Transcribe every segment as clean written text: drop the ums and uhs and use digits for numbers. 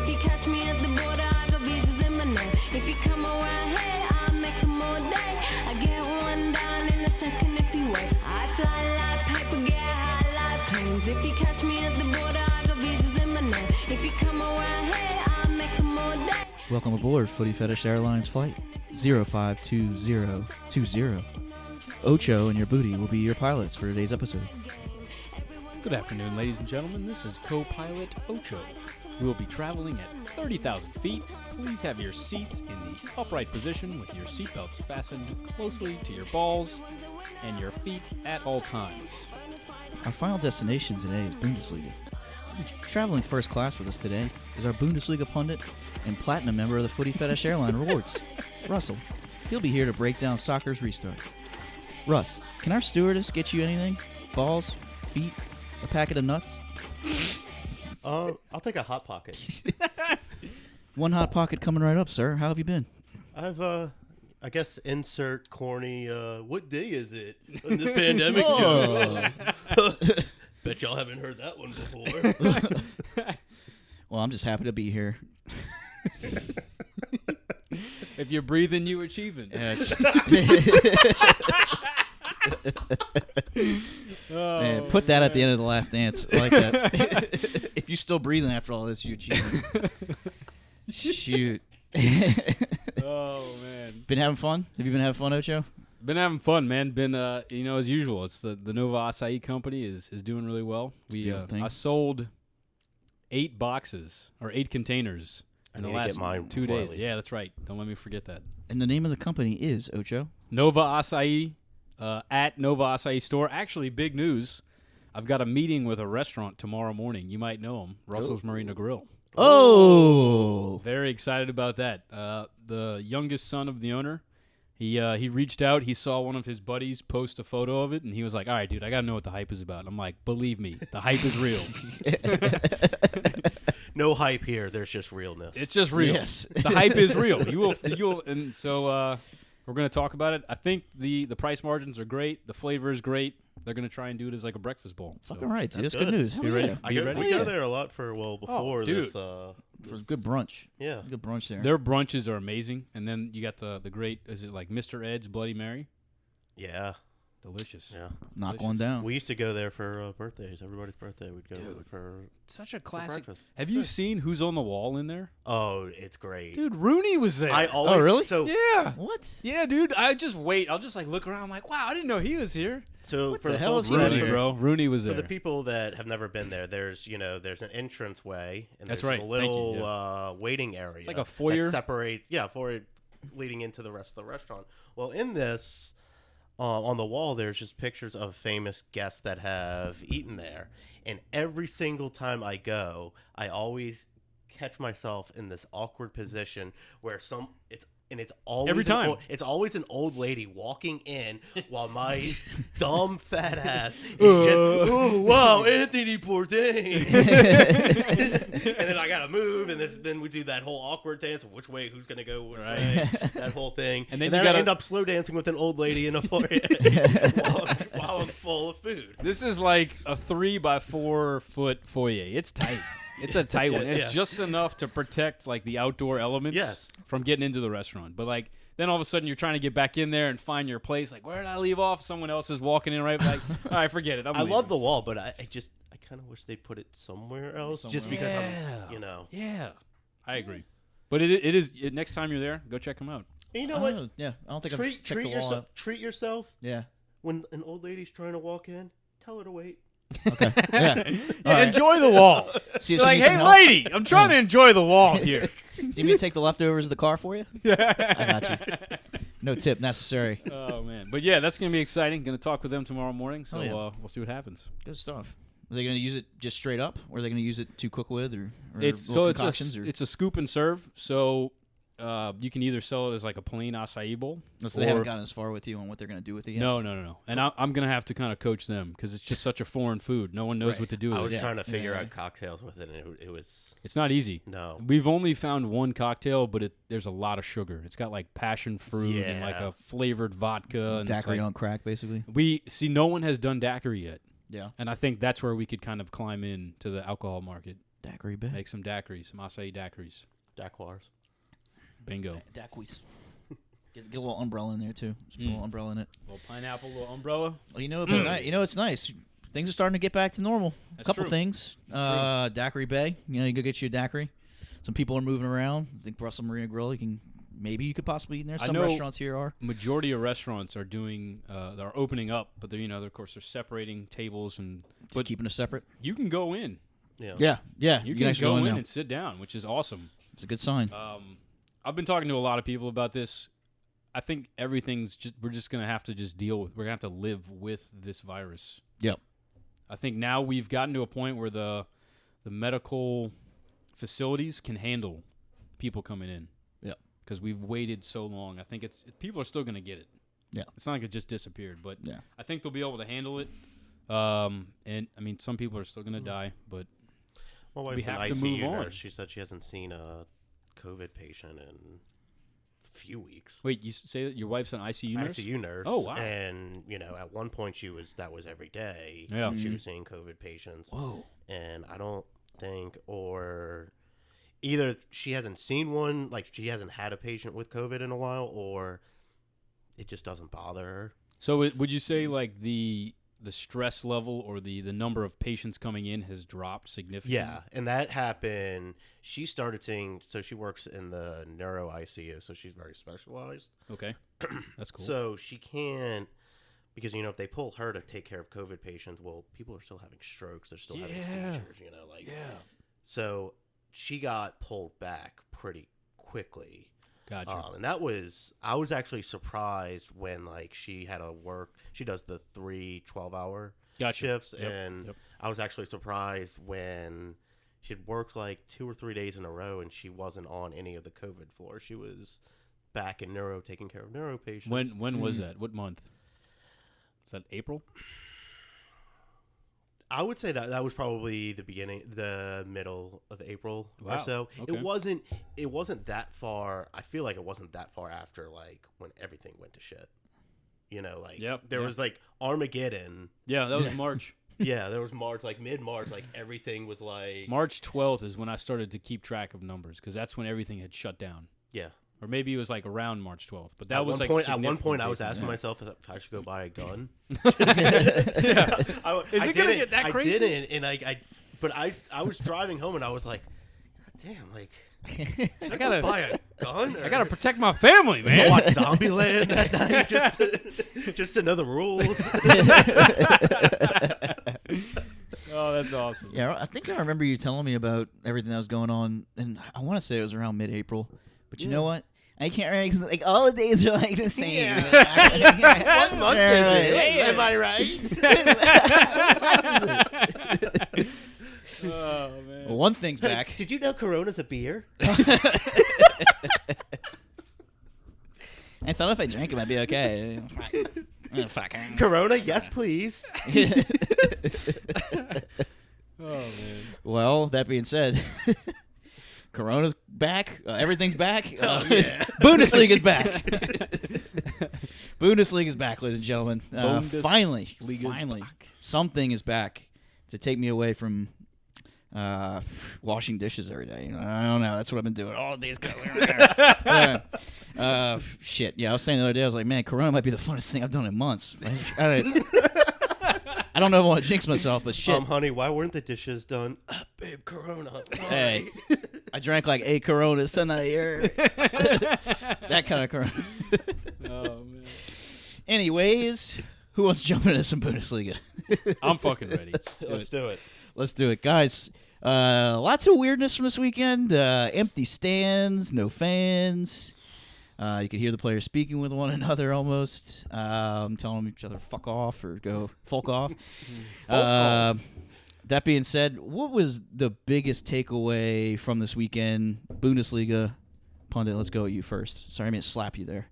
If you catch me at the border, I got visas in my name. If you come around here, I'll make them all day. I get one down in a second if you wait. I fly like paper, get high like planes. If you catch me at the border, I got visas in my name. If you come around here, I'll make them all day. Welcome aboard Footy Fetish Airlines Flight 052020. Ocho and your booty will be your pilots for today's episode. Good afternoon, ladies and gentlemen. This is co-pilot Ocho. We will be traveling at 30,000 feet. Please have your seats in the upright position with your seatbelts fastened closely to your balls and your feet at all times. Our final destination today is Bundesliga. Traveling first class with us today is our Bundesliga pundit and platinum member of the Footy Fetish Airline Rewards, Russell. He'll be here to break down soccer's restart. Russ, can our stewardess get you anything? Balls, feet, a packet of nuts? I'll take a Hot Pocket. One hot pocket coming right up, sir. How have you been? I've, I guess, insert corny, what day is it in this pandemic joke? Bet y'all haven't heard that one before. Well, I'm just happy to be here. If you're breathing, you achieving. Man, Oh, put that at the end of The Last Dance. I like that. If you're still breathing after all this, you achieve it. Shoot. Oh, man. Been having fun? Have you been having fun, Ocho? Been having fun, man. Been, as usual, it's the Nova Acai company is doing really well. I sold 8 boxes or 8 containers in the last 2 days. Yeah, that's right. Don't let me forget that. And the name of the company is, Ocho? Nova Acai, at Nova Acai store. Actually, big news. I've got a meeting with a restaurant tomorrow morning. You might know him, Russell's Marina Grill. Oh! Very excited about that. The youngest son of the owner, he reached out. He saw one of his buddies post a photo of it, and he was like, all right, dude, I got to know what the hype is about. I'm like, believe me, the hype is real. No hype here. There's just realness. It's just real. Yes. The hype is real. You'll, and so we're going to talk about it. I think the price margins are great. The flavor is great. They're going to try and do it as like a breakfast bowl. So. Fucking right. That's good. good news. Be ready? Yeah. Are you ready? We go there a lot before dude. this. For a good brunch. Yeah. Good brunch there. Their brunches are amazing. And then you got the great, is it like Mr. Ed's Bloody Mary? Yeah. Delicious. Yeah. Knock Delicious. one down. We used to go there for birthdays. Everybody's birthday, we'd go for Such a classic. breakfast. Have you seen Who's on the Wall in there? Oh, it's great. Dude, Rooney was there. I always, really? So, yeah. What? Yeah, dude. I just wait. I'll just like look around. I'm like, wow, I didn't know he was here. so What for the hell folks is he that doing Rooney, here? bro. Rooney was For there. the people that have never been there, there's an entrance way, and That's there's right. a Thank you, little waiting area. It's like a foyer. that separates, foyer leading into the rest of the restaurant. Well, in this, on the wall, there's just pictures of famous guests that have eaten there, and every single time I go, I always catch myself in this awkward position where it's always Every time. it's always an old lady walking in while my dumb fat ass is just, oh wow, Anthony Bourdain, and then I gotta move, and then we do that whole awkward dance of which way, who's gonna go which way, that whole thing, And then I you gotta end up slow dancing with an old lady in a foyer while I'm full of food. This is like a 3x4 foot foyer. It's tight. It's a tight one. It's just enough to protect like the outdoor elements from getting into the restaurant. But like then all of a sudden you're trying to get back in there and find your place. Like, where did I leave off? Someone else is walking in right. Like, all right, forget it. I love the wall, but I kind of wish they'd put it somewhere else, just because Yeah, I agree. But it is next time you're there, go check them out. And you know what? Yeah, I don't think I've checked the wall yourself. out. Treat yourself. Yeah. When an old lady's trying to walk in, tell her to wait. Okay. Yeah. Yeah, enjoy the wall. See if she Like, needs some hey, help. lady, I'm trying to enjoy the wall here. Need me to take the leftovers of the car for you? I got you. No tip necessary. Oh, man. But, yeah, that's going to be exciting. Going to talk with them tomorrow morning, so we'll see what happens. Good stuff. Are they going to use it just straight up, or are they going to use it to cook with, or It's concoctions? a scoop and serve, so you can either sell it as like a plain acai bowl. So they haven't gotten as far with you on what they're going to do with it yet? No. And I'm going to have to kind of coach them because it's just such a foreign food. No one knows what to do with I it. was trying to figure out cocktails with it, and it was... It's not easy. No. We've only found one cocktail, but there's a lot of sugar. It's got like passion fruit and like a flavored vodka. And Daiquiri on crack, basically. No one has done daiquiri yet. Yeah. And I think that's where we could kind of climb in to the alcohol market. Daiquiri Bay. Make some daiquiris, some acai daiquiris. Daiquiris. Bingo. Daiquiris. Get a little umbrella in there too. Just put a little umbrella in it. Little pineapple, little umbrella. Well, you know, it's nice. Things are starting to get back to normal. A couple things. Daiquiri Bay. You know, you go get you a daiquiri. Some people are moving around. I think Brussels Marina Grill. You could possibly eat in there. Some restaurants here are. Majority of restaurants are doing. They're opening up, but they're of course they're separating tables but keeping it separate. You can go in. Yeah. You can go in and sit down, which is awesome. It's a good sign. I've been talking to a lot of people about this. I think we're just going to have to just deal with. We're going to have to live with this virus. Yep. I think now we've gotten to a point where the medical facilities can handle people coming in. Yep. Because we've waited so long. I think people are still going to get it. Yeah. It's not like it just disappeared, but yeah. I think they'll be able to handle it. And I mean, some people are still going to die, but we have to move on. Nurse. She said she hasn't seen a COVID patient in a few weeks. Wait, you say that your wife's an ICU nurse? ICU nurse. Oh, wow. And, at one point that was every day. Yeah. She was seeing COVID patients. Whoa. And I don't think, or either she hasn't seen one, like she hasn't had a patient with COVID in a while, or it just doesn't bother her. So would you say like the stress level or the number of patients coming in has dropped significantly? Yeah, and that happened. She started seeing, so she works in the neuro ICU, so she's very specialized. Okay, that's cool. So she can't, because, if they pull her to take care of COVID patients, well, people are still having strokes. They're still having seizures, So she got pulled back pretty quickly. Gotcha. And I was actually surprised when, she had to work. She does the 3 12-hour shifts. Yep. And I was actually surprised when she'd worked 2 or 3 days in a row and she wasn't on any of the COVID floor. She was back in neuro, taking care of neuro patients. When was that? What month? Is that April? I would say that was probably the middle of April or so. Okay. It wasn't that far. I feel like it wasn't that far after when everything went to shit. There was Armageddon. Yeah, that was March. Yeah, there was March, mid-March, everything was March 12th is when I started to keep track of numbers because that's when everything had shut down. Yeah. Or maybe it was around March 12th, but that was at one point I was asking myself if I should go buy a gun. Is it gonna get that crazy? I didn't, and but I was driving home and I was like, God damn, I gotta buy a gun. I gotta protect my family, man. Watch Zombieland that night just to know the rules. Oh, that's awesome. Yeah, I think I remember you telling me about everything that was going on, and I want to say it was around mid-April. But you know what? I can't remember. All the days are the same. What month is it? Am I right? Oh, man. Well, one thing's back. Did you know Corona's a beer? I thought if I drank it, I'd be okay. Corona, yes, please. Oh, man. Well, that being said, Corona's back. Everything's back. Bundesliga's back. Bundesliga's back, ladies and gentlemen. Finally, something is back to take me away from washing dishes every day. I don't know. That's what I've been doing all days. Shit. Yeah, I was saying the other day, I was like, man, Corona might be the funnest thing I've done in months. I don't know if I want to jinx myself, but shit. Honey, why weren't the dishes done? Babe, Corona. Hey, I drank 8 Coronas tonight here. That kind of Corona. Oh, man. Anyways, who wants to jump into some Bundesliga? I'm fucking ready. Let's do it. Let's do it, guys. Lots of weirdness from this weekend. Empty stands, no fans. You could hear the players speaking with one another almost, telling each other fuck off or go fuck off. That being said, what was the biggest takeaway from this weekend? Bundesliga pundit, let's go at you first. Sorry, I meant to slap you there.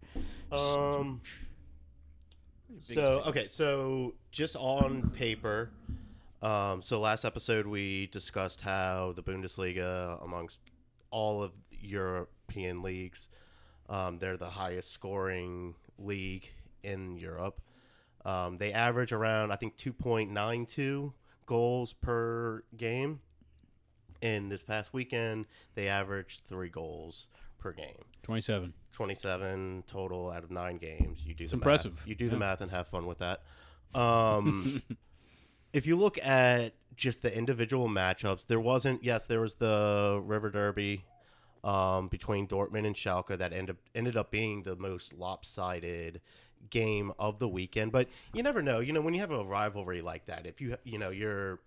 So just on paper, so last episode we discussed how the Bundesliga, amongst all of European leagues, they're the highest scoring league in Europe. They average around, I think, 2.92 goals per game. in this past weekend, they averaged 3 goals per game. 27 total out of 9 games. You do it's the impressive. Math. You do the math and have fun with that. If you look at just the individual matchups, there was the River Derby between Dortmund and Schalke that ended up being the most lopsided game of the weekend. But you never know. When you have a rivalry like that, if you're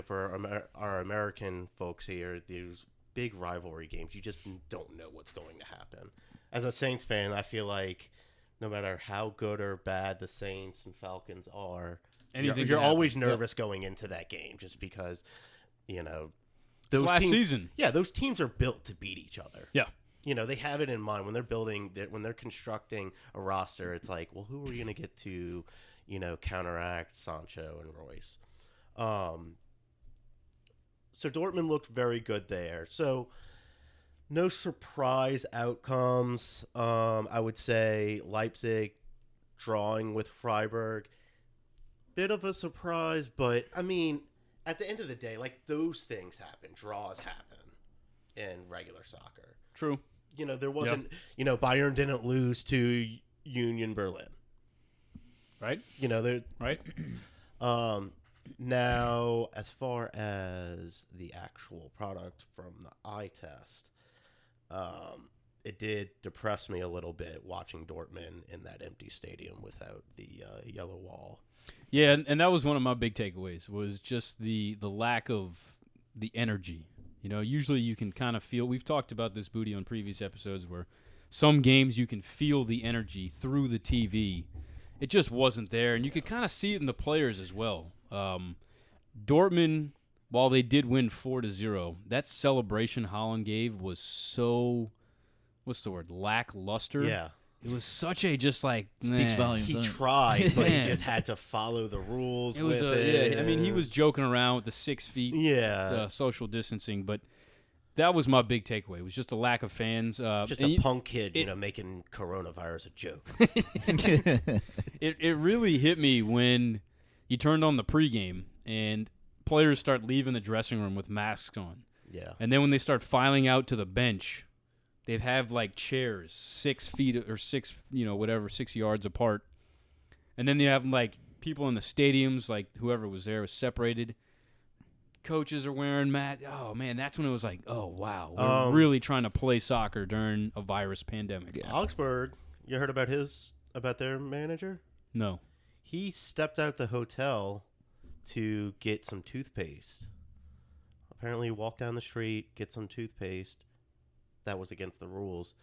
for our American folks here, these big rivalry games, you just don't know what's going to happen. As a Saints fan, I feel like no matter how good or bad the Saints and Falcons are, you're always nervous going into that game just because, those last teams, season. Yeah, those teams are built to beat each other. Yeah. They have it in mind when they're constructing a roster. It's like, well, who are you going to get to, counteract Sancho and Royce? So Dortmund looked very good there. So no surprise outcomes. I would say Leipzig drawing with Freiburg. Bit of a surprise, but I mean, at the end of the day, like, those things happen. Draws happen in regular soccer. True. There wasn't, Bayern didn't lose to Union Berlin. Right? Right. Now, as far as the actual product from the eye test, it did depress me a little bit watching Dortmund in that empty stadium without the yellow wall. Yeah, and that was one of my big takeaways, was just the lack of the energy. Usually you can kind of feel, we've talked about this, Booty, on previous episodes, where some games you can feel the energy through the TV. It just wasn't there, and you could kind of see it in the players as well. Dortmund, while they did win 4-0, that celebration Haaland gave was so, lackluster. Yeah. It was such a just like, Speaks volumes. He doesn't it? tried, but he just had to follow the rules with it. Yeah, I mean, he was joking around with the 6 feet social distancing, but that was my big takeaway. It was just a lack of fans. Just a punk kid, making coronavirus a joke. It really hit me when you turned on the pregame and players start leaving the dressing room with masks on. Yeah. And then when they start filing out to the bench, they have like chairs 6 feet or 6 yards apart. And then they have like people in the stadiums, like whoever was there was separated. Coaches are wearing masks. Oh, man, that's when it was like, oh, wow. We're really trying to play soccer during a virus pandemic. Yeah. Augsburg, you heard about their manager? No. He stepped out the hotel to get some toothpaste. Apparently he walked down the street, get some toothpaste. That was against the rules.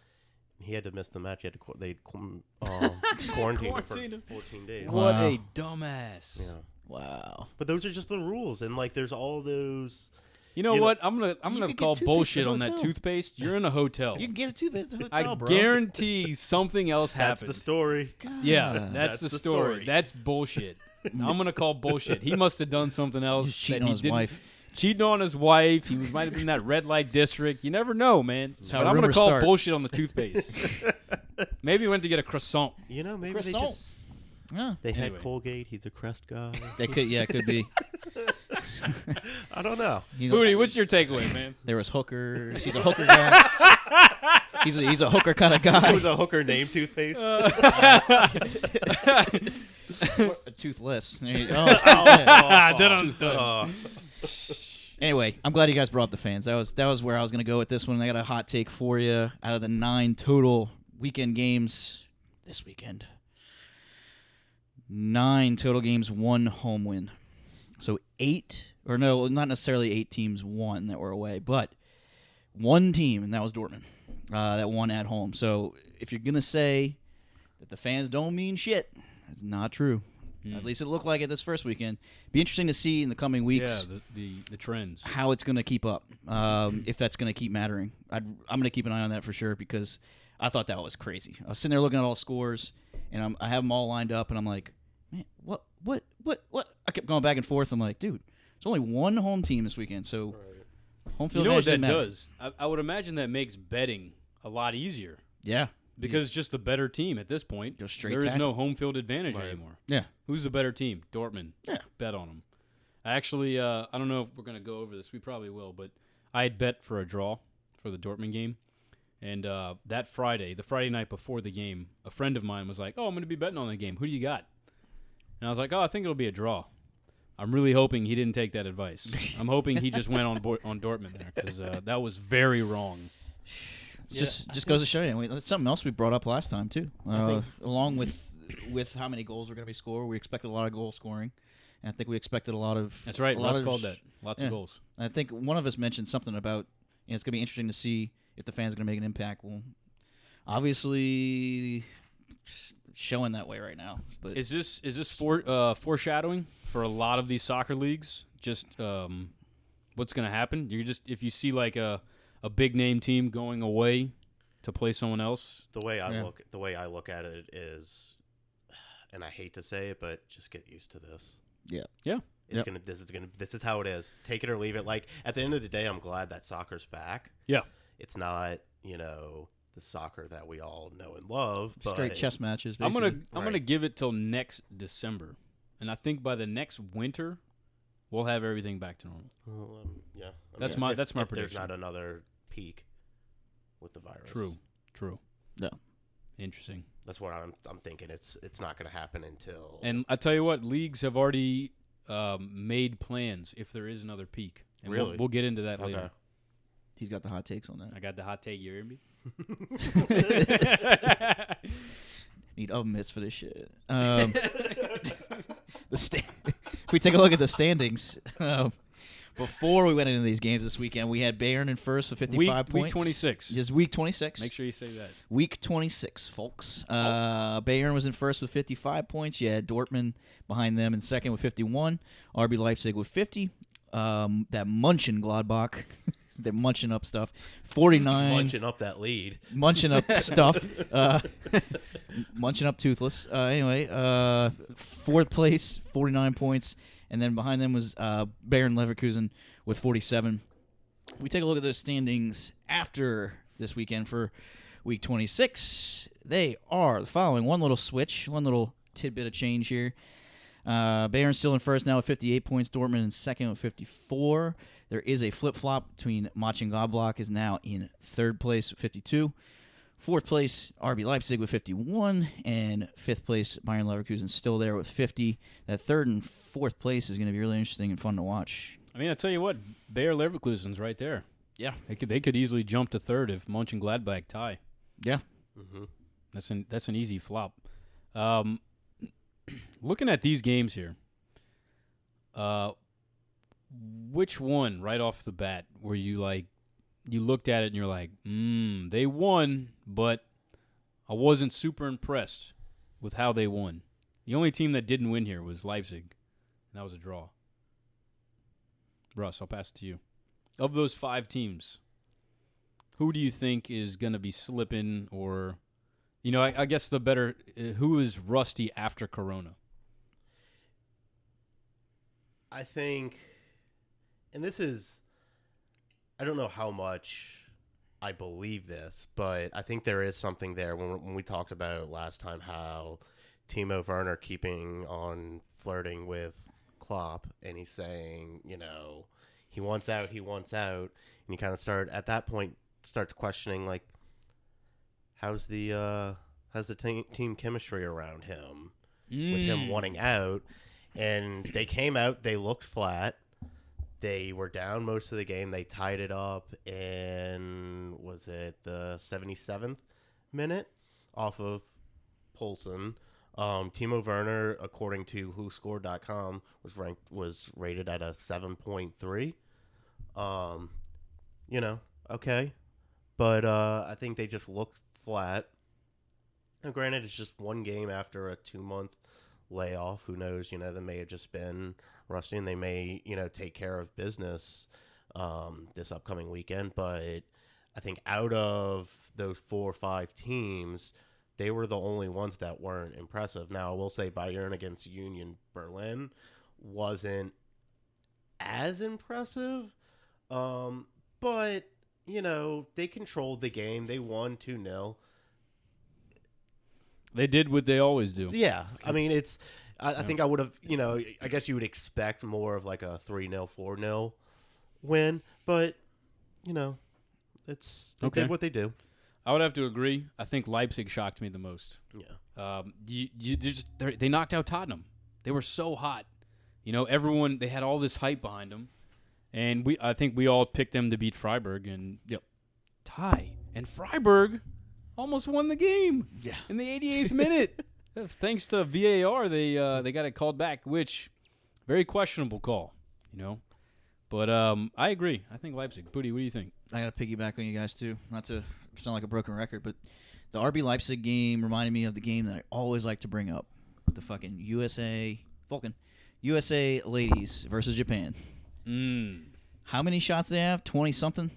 He had to miss the match. They quarantined him for 14 days. What a dumbass. Yeah. Wow. But those are just the rules, and like there's all those. You know what? I'm gonna call bullshit on that toothpaste. You're in a hotel. You can get a toothpaste at the hotel, bro. I guarantee something else happened. That's the story. God. Yeah, that's the story. That's bullshit. I'm gonna call bullshit. He must have done something else. He's cheating on his wife. Cheating on his wife. He might have been in that red light district. You never know, man. That's how But I'm gonna rumors call start. bullshit on the toothpaste. Maybe he went to get a croissant. Maybe Croissant. they just. Yeah. They Anyway. had Colgate. He's a Crest guy. It could be. I don't know. Booty, what's your takeaway, man? There was hookers. He's a hooker guy. He's a hooker kind of guy. It was a hooker named toothpaste. Toothless. There you go. Anyway, I'm glad you guys brought up the fans. That was where I was going to go with this one. I got a hot take for you. Out of the 9 total weekend games this weekend, 9 total games, 1 home win. So 8, or no, not necessarily 8 teams won that were away, but 1 team, and that was Dortmund, that won at home. So if you're going to say that the fans don't mean shit, that's not true. At least it looked like it this first weekend. Be interesting to see in the coming weeks the trends. how it's going to keep up, if that's going to keep mattering. I'm going to keep an eye on that for sure because I thought that was crazy. I was sitting there looking at all scores, and I have them all lined up, and I'm like, man, what? I kept going back and forth. I'm like, dude, there's only 1 home team this weekend, so home field You know what that advantage does? I would imagine that makes betting a lot easier. Yeah. Because just the better team at this point. Go straight There is tactical. no home field advantage anymore. Yeah. Who's the better team? Dortmund. Yeah. Bet on them. Actually, I don't know if we're going to go over this. We probably will, but I had bet for a draw for the Dortmund game. And that Friday, the Friday night before the game, a friend of mine was like, "Oh, I'm going to be betting on the game. Who do you got?" And I was like, "Oh, I think it'll be a draw." I'm really hoping he didn't take that advice. I'm hoping he just went on Dortmund there because that was very wrong. Just goes to show you. That's something else we brought up last time too. Along with how many goals were going to be scored, we expected a lot of goal scoring, and I think we expected a lot of. That's right. Russ called that. Lots of goals. And I think one of us mentioned something about it's going to be interesting to see if the fans are going to make an impact. Well, obviously, showing that way right now. But is this foreshadowing for a lot of these soccer leagues? Just what's going to happen? If you see like a big name team going away to play someone else. The way I look at it is, and I hate to say it, but just get used to this. Yeah. Yeah. This is how it is. Take it or leave it. Like at the end of the day, I'm glad that soccer's back. Yeah. It's not, the soccer that we all know and love. But straight chess matches. Basically. I'm gonna give it till next December, and I think by the next winter, we'll have everything back to normal. Well, yeah. That's my prediction. There's not another peak with the virus. True. Yeah. Interesting. That's what I'm thinking. It's not going to happen until. And I tell you what, leagues have already made plans if there is another peak. And really? We'll get into that later. He's got the hot takes on that. I got the hot take. You hear me? Need oven mitts for this shit. If we take a look at the standings, before we went into these games this weekend, we had Bayern in first with 55 points. Week 26. Just week 26. Make sure you say that. Week 26, folks. Bayern was in first with 55 points. You had Dortmund behind them in second with 51. RB Leipzig with 50. That Munchen Gladbach. They're munching up stuff. 49. Munching up that lead. Munching up stuff. Munching up toothless. Anyway, fourth place, 49 points. And then behind them was Bayern Leverkusen with 47. If we take a look at those standings after this weekend for week 26, they are the following. One little switch, one little tidbit of change here. Bayern still in first now with 58 points. Dortmund in second with 54. There is a flip-flop between Mönchengladbach is now in third place with 52. Fourth place, RB Leipzig with 51. And fifth place, Bayern Leverkusen still there with 50. That third and fourth place is going to be really interesting and fun to watch. I mean, I tell you what, Bayer Leverkusen's right there. Yeah. They could easily jump to third if Mönchengladbach tie. Yeah. Mm-hmm. That's an easy flop. Looking at these games here, which one right off the bat were you like, you looked at it and you're like, they won, but I wasn't super impressed with how they won. The only team that didn't win here was Leipzig, and that was a draw. Russ, I'll pass it to you. Of those 5 teams, who do you think is going to be slipping or, I guess the better, who is rusty after Corona? I think, and this is, I don't know how much I believe this, but I think there is something there when we talked about last time how Timo Werner keeping on flirting with Klopp, and he's saying, he wants out, and you kind of starts questioning, like, how's the team chemistry around him with him wanting out. And they came out, they looked flat. They were down most of the game. They tied it up in, was it the 77th minute off of Poulsen. Timo Werner, according to WhoScored.com, was rated at a 7.3. Okay. But I think they just looked flat. And granted, it's just one game after a 2-month layoff. Who knows? They may have just been rusty, and they may, take care of business this upcoming weekend. But I think out of those 4 or 5 teams, they were the only ones that weren't impressive. Now, I will say Bayern against Union Berlin wasn't as impressive, but they controlled the game. They won 2-0. They did what they always do. Yeah. I mean, it's I think I would have, I guess you would expect more of like a 3-0, 4-0 win. But, they did what they do. I would have to agree. I think Leipzig shocked me the most. Yeah. They knocked out Tottenham. They were so hot. Everyone, they had all this hype behind them. And I think we all picked them to beat Freiburg and tie. And Freiburg almost won the game in the 88th minute. Thanks to VAR, they got it called back, which very questionable call, But I agree. I think Leipzig. Booty, what do you think? I got to piggyback on you guys, too. Not to sound like a broken record, but the RB Leipzig game reminded me of the game that I always like to bring up. The fucking USA ladies versus Japan. How many shots they have? 20-something?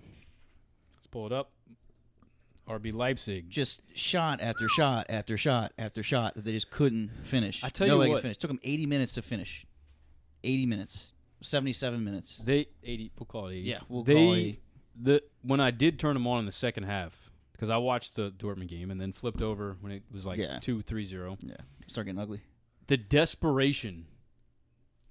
Let's pull it up. RB Leipzig. Just shot after shot after shot after shot that they just couldn't finish. I tell you what. Could finish. Took them 80 minutes to finish. 80 minutes. 77 minutes. We'll call it 80. Yeah, we'll call it 80. When I did turn them on in the second half, because I watched the Dortmund game and then flipped over when it was 2-3-0. Yeah, start getting ugly. The desperation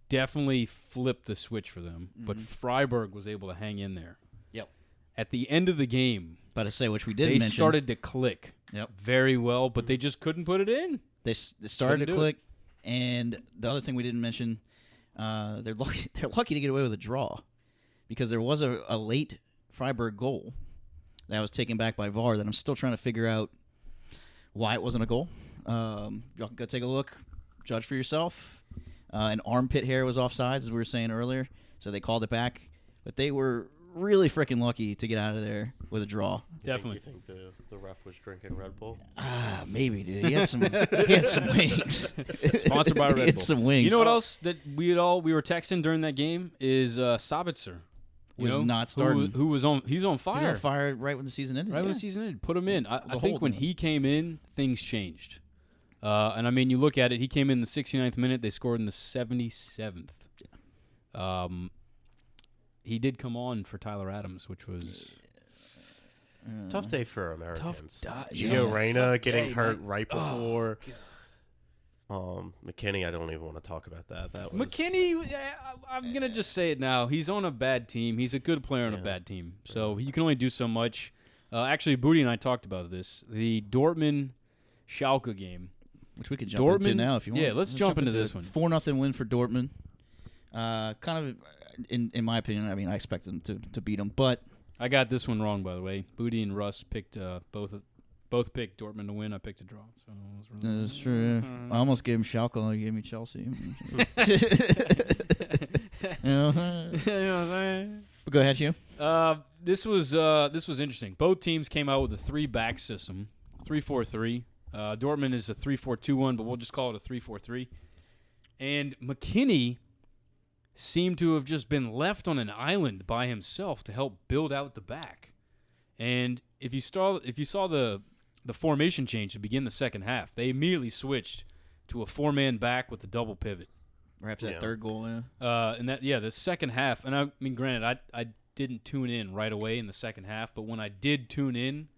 definitely flipped the switch for them, but Freiburg was able to hang in there. Yep. At the end of the game, about to say, which we didn't mention. They started to click very well, but they just couldn't put it in. They started to click, and the other thing we didn't mention, they're lucky to get away with a draw because there was a late Freiburg goal that was taken back by VAR that I'm still trying to figure out why it wasn't a goal. Y'all can go take a look, judge for yourself. An armpit hair was offsides, as we were saying earlier, so they called it back. But they were really freaking lucky to get out of there with a draw. Definitely. You think the ref was drinking Red Bull? Maybe, dude. He had some wings. Sponsored by Red Bull. He had some wings. You know what else that we were texting during that game is Sabitzer. Was not starting. He's on fire. He was on fire right when the season ended. Right when the season ended. Put him in. I think when he came in, things changed. And I mean, you look at it, he came in the 69th minute, they scored in the 77th. He did come on for Tyler Adams, which was tough day for Americans. Gio Reyna getting hurt right before. McKinney, I don't even want to talk about that. McKinney, I'm going to just say it now. He's on a bad team. He's a good player on a bad team. So you can only do so much. Actually, Booty and I talked about this. The Dortmund-Schalke game. Which we could jump into now if you want. Yeah, let's jump into this one. 4-0 win for Dortmund. Kind of, in my opinion, I mean, I expect them to beat them, but I got this one wrong, by the way. Booty and Russ picked both picked Dortmund to win. I picked a draw. So that's true. I almost gave him Schalke. He gave me Chelsea. But go ahead, Hugh. This was interesting. Both teams came out with a 3-back system, 3-4-3. Dortmund is a 3-4-2-1, but we'll just call it a 3-4-3. And McKinney seemed to have just been left on an island by himself to help build out the back. And if you saw the formation change to begin the second half, they immediately switched to a 4-man back with a double pivot. Right after that third goal, and the second half, and I mean, granted, I didn't tune in right away in the second half, but when I did tune in,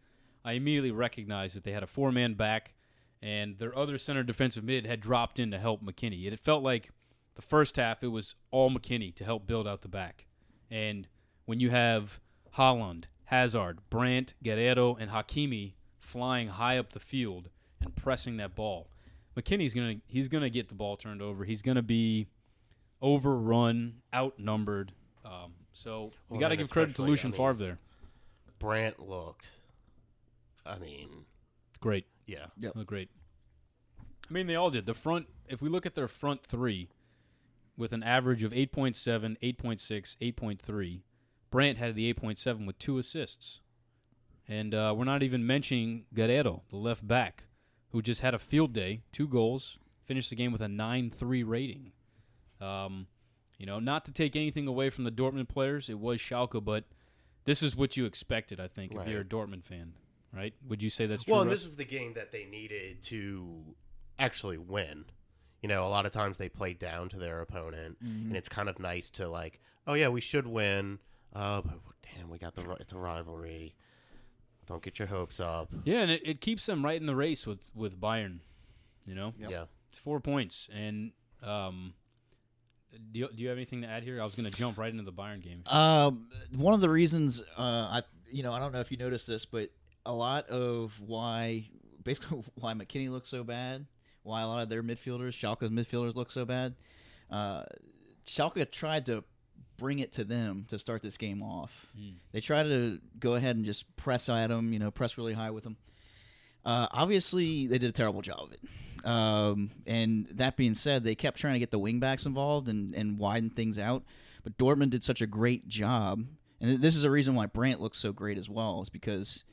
I immediately recognized that they had a 4-man back, and their other center defensive mid had dropped in to help McKinney. It felt like the first half, it was all McKinney to help build out the back. And when you have Haaland, Hazard, Brandt, Guerrero, and Hakimi flying high up the field and pressing that ball, McKinney's gonna get the ball turned over. He's gonna be overrun, outnumbered. So you got to give credit to Lucien Favre there. Brandt looked, great. Yeah, Looked great. I mean, they all did. The front, if we look at their front three, with an average of 8.7, 8.6, 8.3, Brandt had the 8.7 with 2 assists. And we're not even mentioning Guerrero, the left back, who just had a field day, 2 goals, finished the game with a 9.3 rating. Not to take anything away from the Dortmund players, it was Schalke, but this is what you expected, I think, if you're a Dortmund fan, right? Would you say that's true? Well, and this is the game that they needed to actually win. A lot of times they play down to their opponent, and it's kind of nice to we should win. But damn, it's a rivalry. Don't get your hopes up. Yeah, and it keeps them right in the race with Bayern. Yeah. It's 4 points, and Do you have anything to add here? I was going to jump right into the Bayern game. One of the reasons, I don't know if you noticed this, but a lot of why McKinney looks so bad, why a lot of their midfielders, Schalke's midfielders, look so bad. Schalke tried to bring it to them to start this game off. They tried to go ahead and just press at them, press really high with them. Obviously, they did a terrible job of it. And that being said, they kept trying to get the wingbacks involved and widen things out. But Dortmund did such a great job. And this is a reason why Brandt looks so great as well, is because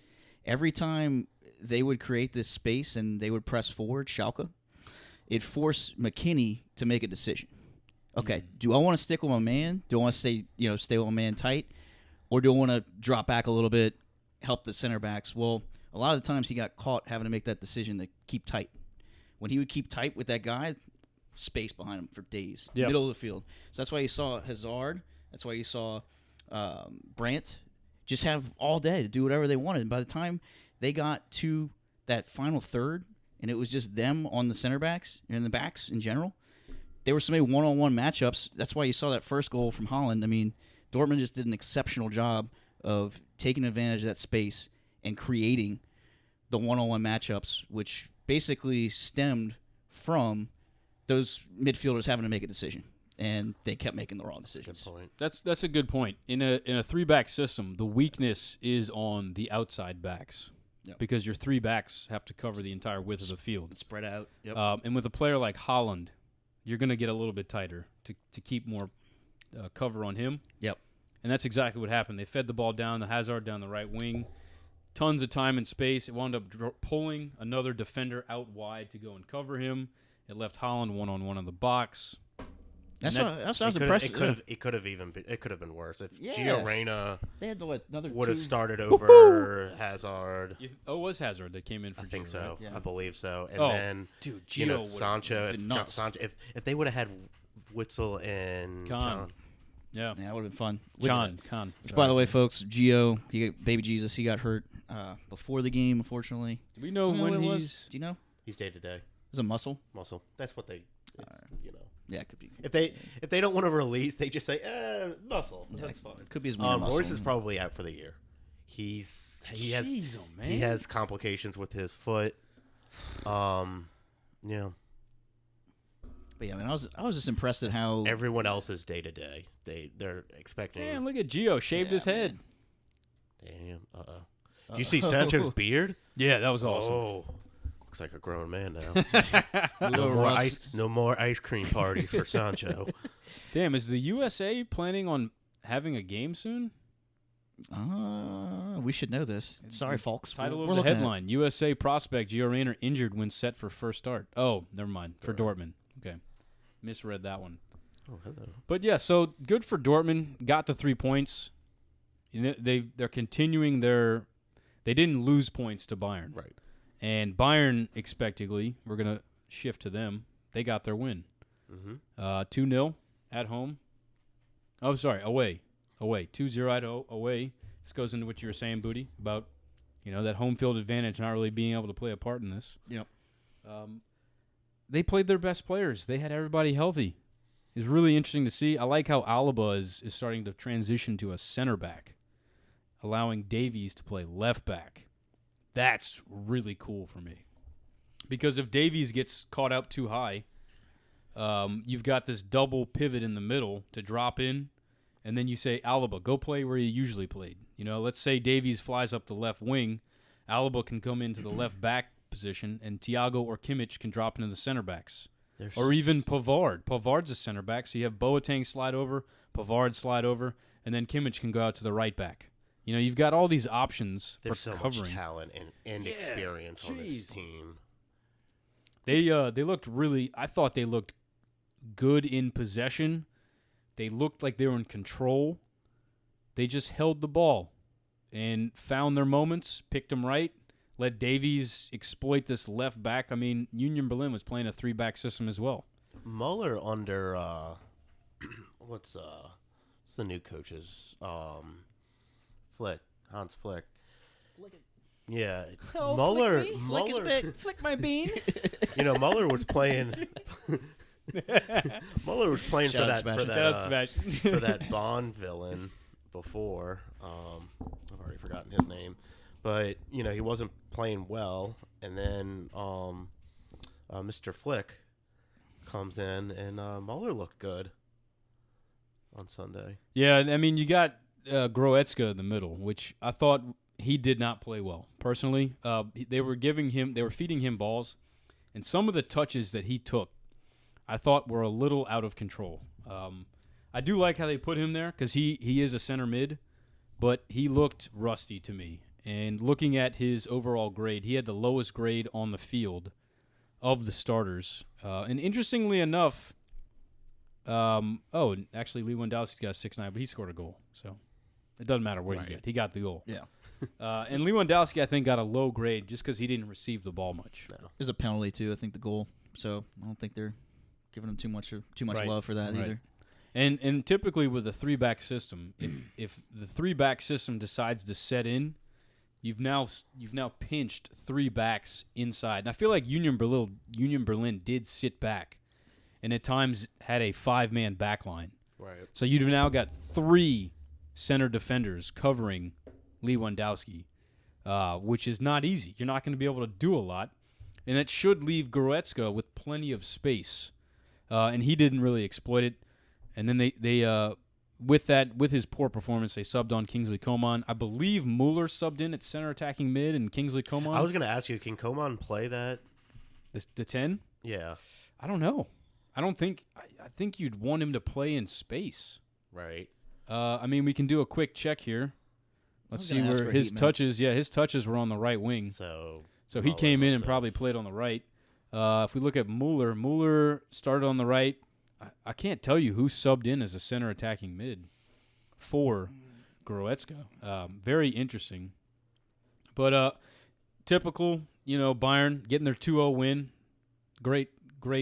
every time they would create this space and they would press forward, Schalke, it forced McKinney to make a decision. Okay, do I want to stick with my man? Do I want to stay with my man tight? Or do I want to drop back a little bit, help the center backs? Well, a lot of the times he got caught having to make that decision to keep tight. When he would keep tight with that guy, space behind him for days, middle of the field. So that's why you saw Hazard. That's why you saw Brandt just have all day to do whatever they wanted. And by the time they got to that final third, and it was just them on the center backs and the backs in general, there were so many one-on-one matchups. That's why you saw that first goal from Holland. I mean, Dortmund just did an exceptional job of taking advantage of that space and creating the one-on-one matchups, which basically stemmed from those midfielders having to make a decision, and they kept making the wrong decisions. Good point. That's a good point. In a 3-back system, the weakness is on the outside backs because your 3 backs have to cover the entire width of the field. Spread out. Yep. And with a player like Holland, you're going to get a little bit tighter to keep more cover on him. Yep. And that's exactly what happened. They fed the ball down, the Hazard down the right wing. Tons of time and space. It wound up pulling another defender out wide to go and cover him. It left Holland one-on-one in the box. That's what I was impressed. It could have been worse if Gio Reyna they had another would have started over Hazard. It was Hazard that came in for I think Gio, so. right? Yeah. I believe so. And Dude, Gio Sancho. If they would have had Witzel and Kahn. John. Yeah, that would have been fun. Kahn. Which, by the way, folks, Gio, baby Jesus, he got hurt before the game, unfortunately. Do we know when he's... Do you know? He's day to day. Is it muscle? That's what they. Yeah, it could be. If they don't want to release, they just say muscle. Yeah, That's fine. Could be his muscle. Royce is probably out for the year. He has complications with his foot. Yeah. But yeah, I mean, I was just impressed at how Everyone else is day to day. They're expecting. Man, look at Gio shaved his head. Damn. Do you see Sancho's beard? Yeah, that was awesome. Oh, looks like a grown man now. No more ice cream parties for Sancho. Damn, is the USA planning on having a game soon? We should know this. Sorry, folks. Title of the headline: USA prospect Gio Reyna injured when set for first start. Oh, never mind. For Dortmund. Okay, misread that one. Oh, hello. But yeah, so good for Dortmund. Got the 3 points. They're continuing their. They didn't lose points to Bayern. Right. And Bayern, expectedly, we're going to shift to them. They got their win. 2-0 at home. Oh, sorry, away. 2-0 away. This goes into what you were saying, Booty, about that home field advantage not really being able to play a part in this. Yep. They played their best players. They had everybody healthy. It's really interesting to see. I like how Alaba is starting to transition to a center back, allowing Davies to play left back. That's really cool for me. Because if Davies gets caught up too high, you've got this double pivot in the middle to drop in, and then you say, Alaba, go play where you usually played. Let's say Davies flies up the left wing. Alaba can come into the left back position, and Thiago or Kimmich can drop into the center backs. Or even Pavard. Pavard's a center back, so you have Boateng slide over, Pavard slide over, and then Kimmich can go out to the right back. You've got all these options There's for so covering. much talent and experience on this team. They looked really. I thought they looked good in possession. They looked like they were in control. They just held the ball and found their moments, picked them right, let Davies exploit this left back. I mean, Union Berlin was playing a 3-back system as well. Muller under what's the new coach's Hans Flick. Yeah, Muller. Flick my bean. Muller was playing. Muller was playing Shout out for that Bond villain before. I've already forgotten his name, but he wasn't playing well, and then Mr. Flick comes in, and Muller looked good on Sunday. Yeah, I mean, you got Groetzka in the middle, which I thought he did not play well. Personally, they were feeding him balls, and some of the touches that he took, I thought were a little out of control. I do like how they put him there because he is a center mid, but he looked rusty to me. And looking at his overall grade, he had the lowest grade on the field of the starters. And interestingly enough, actually Lewandowski's got 6'9", but he scored a goal, so it doesn't matter what you get. He got the goal. Yeah. And Lewandowski, I think, got a low grade just because he didn't receive the ball much. No. There's a penalty too, I think, the goal. So I don't think they're giving him too much love for that either. And typically with a 3-back system, if the 3-back system decides to set in, you've now pinched 3 backs inside. And I feel like Union Berlin did sit back, and at times had a 5-man back line. Right. So you've now got 3 center defenders covering Lewandowski, which is not easy. You're not going to be able to do a lot, and it should leave Goretzka with plenty of space, and he didn't really exploit it. And then they with his poor performance, they subbed on Kingsley Coman. I believe Mueller subbed in at center attacking mid, and Kingsley Coman. I was going to ask you, can Coman play that? The 10? Yeah. I don't know. I think you'd want him to play in space. Right. I mean, we can do a quick check here. Let's see where his touches. Yeah, his touches were on the right wing. So he came in and probably played on the right. If we look at Mueller started on the right. I can't tell you who subbed in as a center attacking mid for Goretzka. Very interesting. But typical, Bayern getting their 2-0 win. Great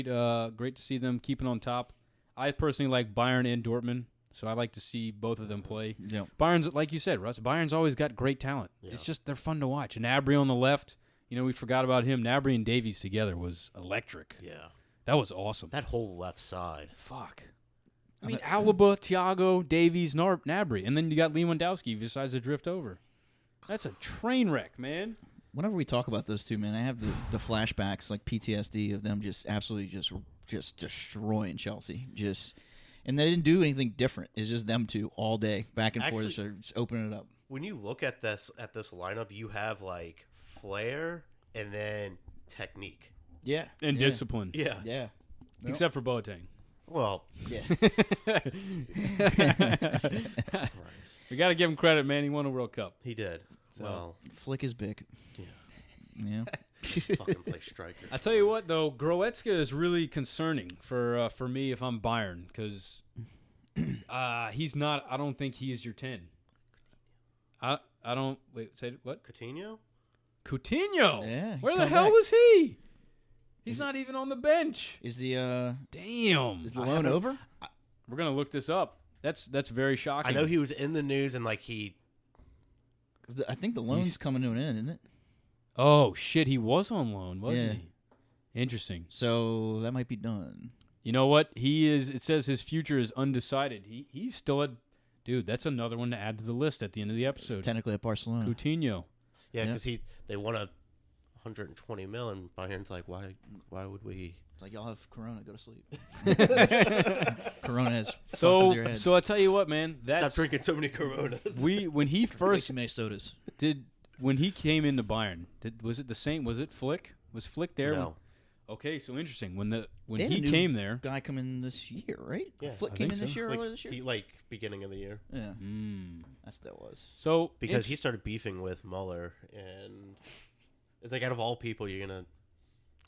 to see them keeping on top. I personally like Bayern and Dortmund, so I like to see both of them play. Yeah. Bayern's, like you said, Russ, Bayern's always got great talent. Yeah. It's just they're fun to watch. And Gnabry on the left, we forgot about him. Gnabry and Davies together was electric. Yeah. That was awesome. That whole left side. Fuck. I mean, Alaba, Thiago, Davies, Gnabry. And then you got Lewandowski who decides to drift over. That's a train wreck, man. Whenever we talk about those two, man, I have the flashbacks, like PTSD of them just absolutely just destroying Chelsea. And they didn't do anything different. It's just them two all day, back and forth, just opening it up. When you look at this lineup, you have, like, flair and then technique. Yeah. And discipline. Yeah. Yeah. Except for Boateng. Well. Yeah. We got to give him credit, man. He won a World Cup. He did. So. Well. Flick is big. Yeah. Fucking play striker. I tell you what, though, Goretzka is really concerning for me if I'm Bayern, because he's not. I don't think he is your 10. I don't. Wait, say what? Coutinho? Yeah. Where the hell was he? He's not even on the bench. Is the damn? Is the loan over? We're gonna look this up. That's very shocking. I know he was in the news and like he. I think the loan's coming to an end, isn't it? Oh shit! He was on loan, wasn't Yeah. he? Interesting. So that might be done. You know what? He is. It says his future is undecided. He's still at. Dude, that's another one to add to the list at the end of the episode. It's technically at Barcelona. Coutinho. Yeah, because they won a 120 mil, and Bayern's like, why would we? It's like, y'all have Corona, go to sleep. Corona has fucked with your head. So I tell you what, man. Stop drinking so many Coronas. When he first sodas. When he came into Bayern, was it the same? Was it Flick? Was Flick there? No. Okay, so interesting. When They had he a new came there, guy come in this year, right? Yeah, Flick I came think in this so. year, Flick, earlier this year. like beginning of the year. Yeah, that's that was. So because he started beefing with Muller, and it's like out of all people, you're gonna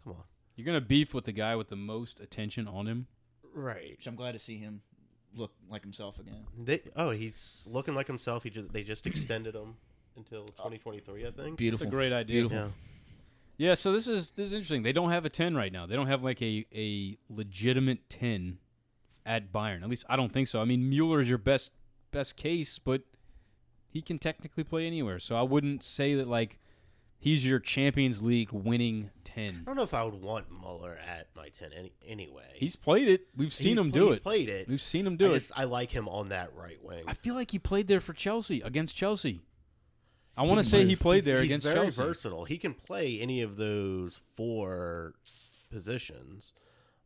come on. You're gonna beef with the guy with the most attention on him, right? Which I'm glad to see him look like himself again. He's looking like himself. They just extended him until 2023, I think. Beautiful, it's a great idea. Beautiful. Yeah. So this is interesting. They don't have a 10 right now. They don't have like a legitimate 10 at Bayern. At least I don't think so. I mean, Mueller is your best case, but he can technically play anywhere. So I wouldn't say that like he's your Champions League winning 10. I don't know if I would want Muller at my 10 anyway. He's played it. We've seen him do it. He's played it. We've seen him do it. I like him on that right wing. I feel like he played there for Chelsea, against Chelsea. I want to say he played there against Chelsea. He's very versatile. He can play any of those 4 positions.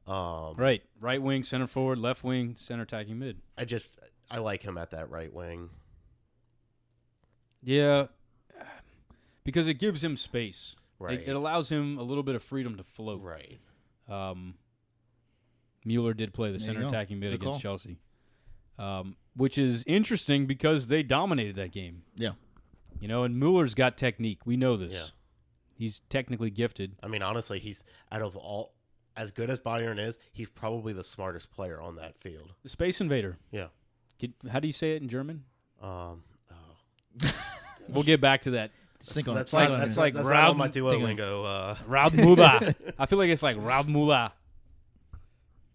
Right wing, center forward, left wing, center attacking mid. I like him at that right wing. Yeah, because it gives him space. Right. It allows him a little bit of freedom to float. Right. Mueller did play the There center you go. attacking mid Good against call. Chelsea, which is interesting because they dominated that game. Yeah. And Mueller's got technique. We know this. Yeah. He's technically gifted. I mean, honestly, he's out of all, as good as Bayern is, he's probably the smartest player on that field. The Space Invader. Yeah. How do you say it in German? Oh. We'll get back to that. Think on it. That's Think on not, that's it. like not Raud- on my Duolingo. Raudmüller. I feel like it's like Raudmüller.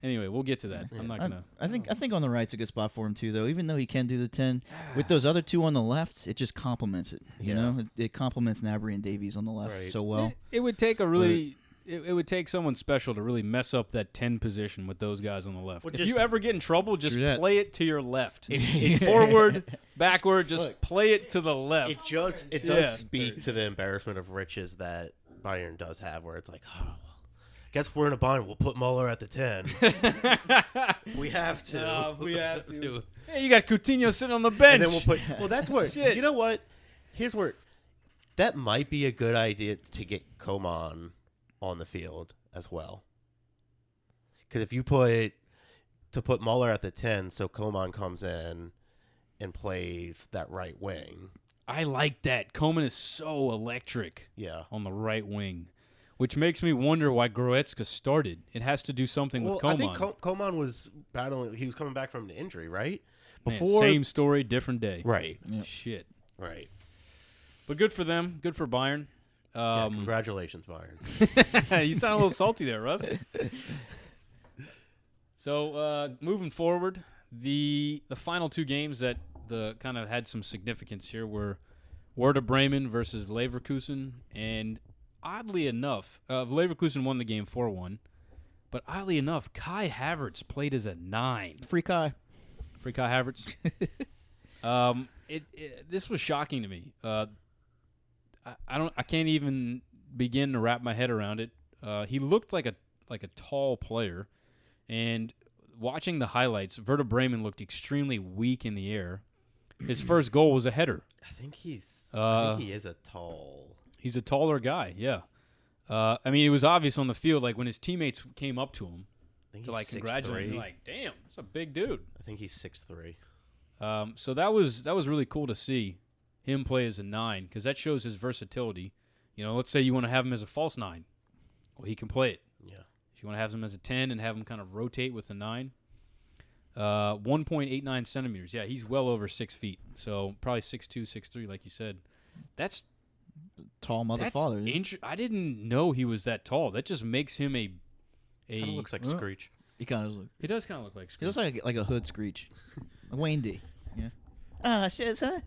Anyway, we'll get to that. I'm not gonna. I think on the right's a good spot for him too, though. Even though he can do the 10, with those other 2 on the left, it just complements it. You know, it complements Nabry and Davies on the left Right. so well. It would take a really. It would take someone special to really mess up that 10 position with those guys on the left. Well, if just- you ever get in trouble, just True that. play it to your left. Forward, backward, just Look, play it to the left. It does speak to the embarrassment of riches that Bayern does have, where it's like, oh, well, guess we're in a bind. We'll put Muller at the 10. We have to. We have to. Hey, you got Coutinho sitting on the bench. And then we'll put. Well, that's where. Shit. You know what? Here's where. That might be a good idea to get Coman on the field as well. Because if you put Muller at the 10, so Coman comes in and plays that right wing. I like that. Coman is so electric Yeah. on the right wing, which makes me wonder why Goretzka started. It has to do something with Coman. I think Coman was battling. He was coming back from an injury, right? Man, same story, different day. Right. Yep. Shit. Right. But good for them. Good for Bayern. Yeah, congratulations, Bayern. You sound a little salty there, Russ. So moving forward, the final 2 games that kind of had some significance here were Werder Bremen versus Leverkusen, and oddly enough, Leverkusen won the game 4-1, but oddly enough, Kai Havertz played as a 9. Free Kai. Free Kai Havertz. This was shocking to me. I can't even begin to wrap my head around it. He looked like a tall player, and watching the highlights, Werder Bremen looked extremely weak in the air. His first goal was a header. I think he is a tall. He's a taller guy, yeah. I mean, it was obvious on the field, like when his teammates came up to him to like congratulate him, like, "Damn, that's a big dude." I think he's 6'3". So that was really cool to see him play as a 9, because that shows his versatility. Let's say you want to have him as a false 9. Well, he can play it. Yeah. If you want to have him as a 10 and have him kind of rotate with the 9. 1.89 centimeters. Yeah, he's well over 6 feet. So probably 6'2", 6'3", like you said. That's Tall mother father. I didn't know he was that tall. That just makes him a. Kind of looks like Screech. He kind of looks. He does kind of look like He looks like a hood Screech. A Wayne D. Yeah. Ah, shit, son.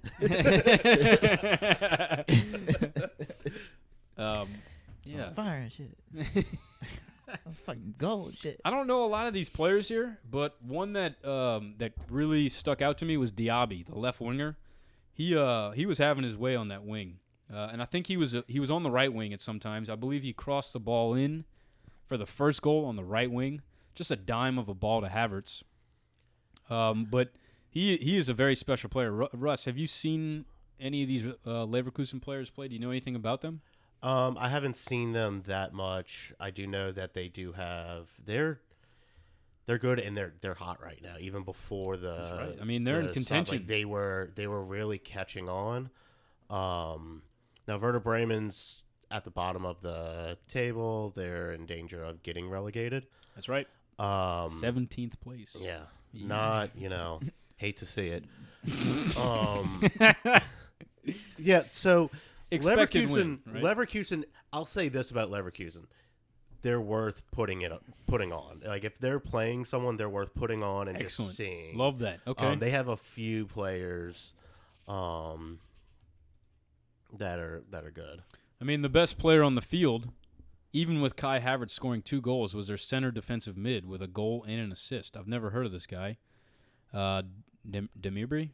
Yeah. Fire and shit. Fucking gold shit. I don't know a lot of these players here, but one that really stuck out to me was Diaby, the left winger. He was having his way on that wing, and I think he was on the right wing at some times. I believe he crossed the ball in for the first goal on the right wing, just a dime of a ball to Havertz. But he is a very special player. Russ, have you seen any of these Leverkusen players play? Do you know anything about them? I haven't seen them that much. I do know that they do have they're good and they're hot right now. Even before the, That's right. I mean, they're in contention. Like they were really catching on. Now Werder Bremen's at the bottom of the table. They're in danger of getting relegated. That's right. 17th place. Yeah. Not, hate to see it. Yeah, so Expected Leverkusen, win, right? Leverkusen, I'll say this about Leverkusen. They're worth putting on. Like if they're playing someone, they're worth putting on and Excellent. just seeing. Love that. Okay. They have a few players that are good. I mean, the best player on the field, even with Kai Havertz scoring 2 goals, was their center defensive mid with a goal and an assist. I've never heard of this guy. Demirbay?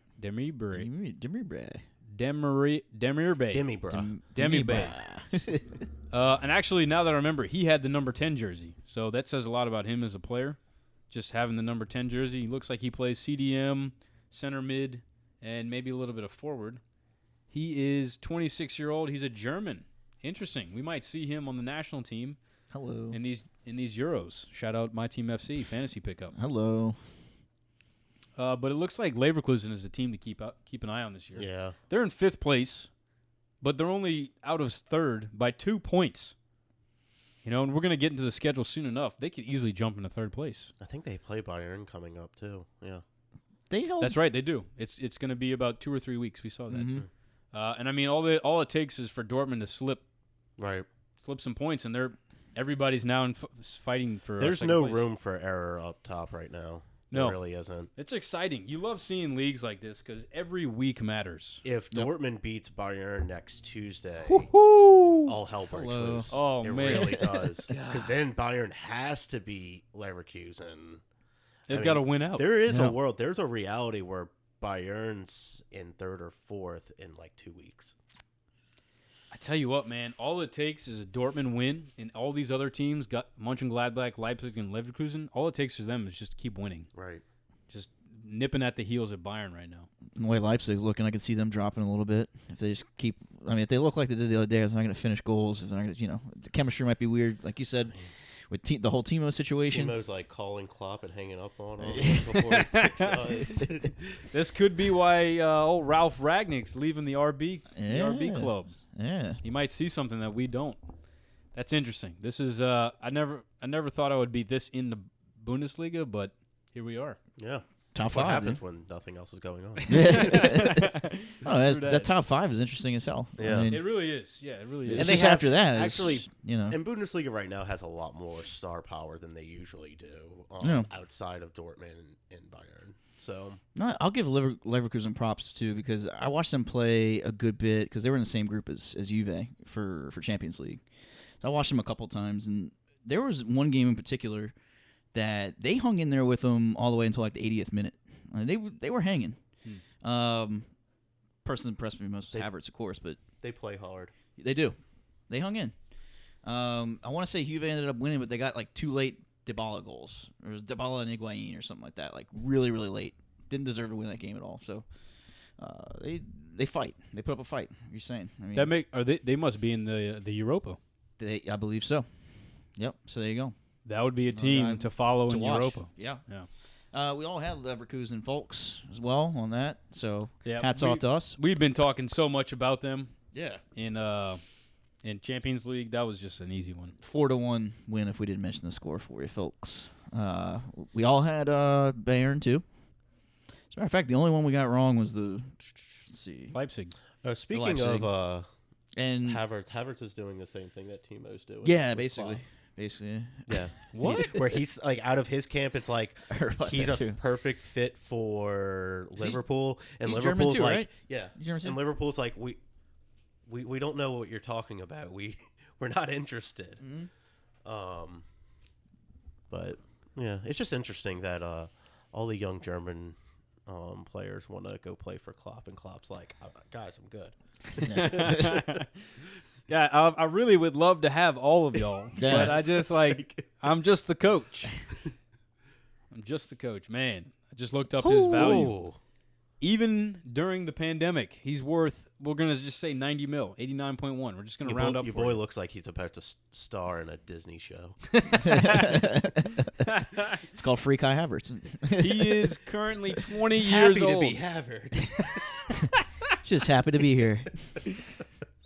And actually, now that I remember, he had the number 10 jersey. So that says a lot about him as a player. Just having the number 10 jersey. He looks like he plays CDM, center mid, and maybe a little bit of forward. He is 26-year-old. He's a German. Interesting. We might see him on the national team. Hello. In these Euros. Shout out My Team FC fantasy pickup. Hello. But it looks like Leverkusen is a team to keep an eye on this year. Yeah. They're in 5th place, but they're only out of 3rd by 2 points. You know, and we're going to get into the schedule soon enough. They could easily jump into 3rd place. I think they play Bayern coming up too. Yeah. That's right, they do. It's going to be about 2 or 3 weeks. We saw that. Mm-hmm. And I mean, all it takes is for Dortmund to slip some points, and everybody's now fighting for. There's second no place. room for error up top right now. No, there really isn't. It's exciting. You love seeing leagues like this because every week matters. If Dortmund beats Bayern next Tuesday, all hell breaks loose. Oh, it man. really does. Because then Bayern has to beat Leverkusen. They've got to win out. There's a reality where Bayern's in 3rd or 4th in like 2 weeks. I tell you what, man, all it takes is a Dortmund win, and all these other teams got Mönchengladbach, Leipzig, and Leverkusen. All it takes for them is just keep winning. Right. Just nipping at the heels of Bayern right now. The way Leipzig's looking, I could see them dropping a little bit if they just keep. I mean, if they look like they did the other day, they're not going to finish goals. If they're not going to, the chemistry might be weird, like you said, with the whole Timo situation. Timo's like calling Klopp and hanging up on him before he picks sides. This could be why old Ralph Ragnick's leaving the RB club. Yeah, he might see something that we don't. That's interesting. This is I never thought I would be this in the Bundesliga, but here we are. Yeah. Top 5. What happens when nothing else is going on? That top 5 is interesting as hell. Yeah. I mean, it really is. Yeah, it really is. And just after that, actually, and Bundesliga right now has a lot more star power than they usually do outside of Dortmund and Bayern. So no, I'll give Leverkusen props too because I watched them play a good bit because they were in the same group as Juve for Champions League. So I watched them a couple times, and there was one game in particular that they hung in there with them all the way until like the 80th minute. They were hanging. Person impressed me most was Havertz, of course, but they play hard. They do. They hung in. I want to say Juve ended up winning, but they got like 2 late Dybala goals. It was Dybala and Higuain or something like that, like really, really late. Didn't deserve to win that game at all. So they fight. They put up a fight. You're saying? I mean, they must be in the Europa. I believe so. Yep. So there you go. That would be a team to follow in watch. Europa. Yeah. We all have Leverkusen folks as well on that. So hats off to us. We've been talking so much about them. Yeah. In Champions League, that was just an easy one. 4-1 win if we didn't mention the score for you folks. We all had Bayern too. As a matter of fact, the only one we got wrong was let's see. Leipzig. Speaking of and Havertz is doing the same thing that Timo's doing. Yeah, basically. Yeah. What? Where he's like out of his camp, it's like he's a perfect fit for Liverpool, and he's Liverpool's German too, like, right? yeah, German too? and Liverpool's like, we don't know what you're talking about. We're not interested. Mm-hmm. But yeah, it's just interesting that all the young German players want to go play for Klopp, and Klopp's like, guys, I'm good. Yeah, I really would love to have all of y'all, but I just I'm just the coach. I'm just the coach, man. I just looked up his value. Even during the pandemic, he's worth, we're going to just say 90 mil, 89.1. We're just going to round up your for boy you. looks like he's about to star in a Disney show. It's called Free Kai Havertz. He is currently 20 years old. Happy to be Havertz. Just happy to be here.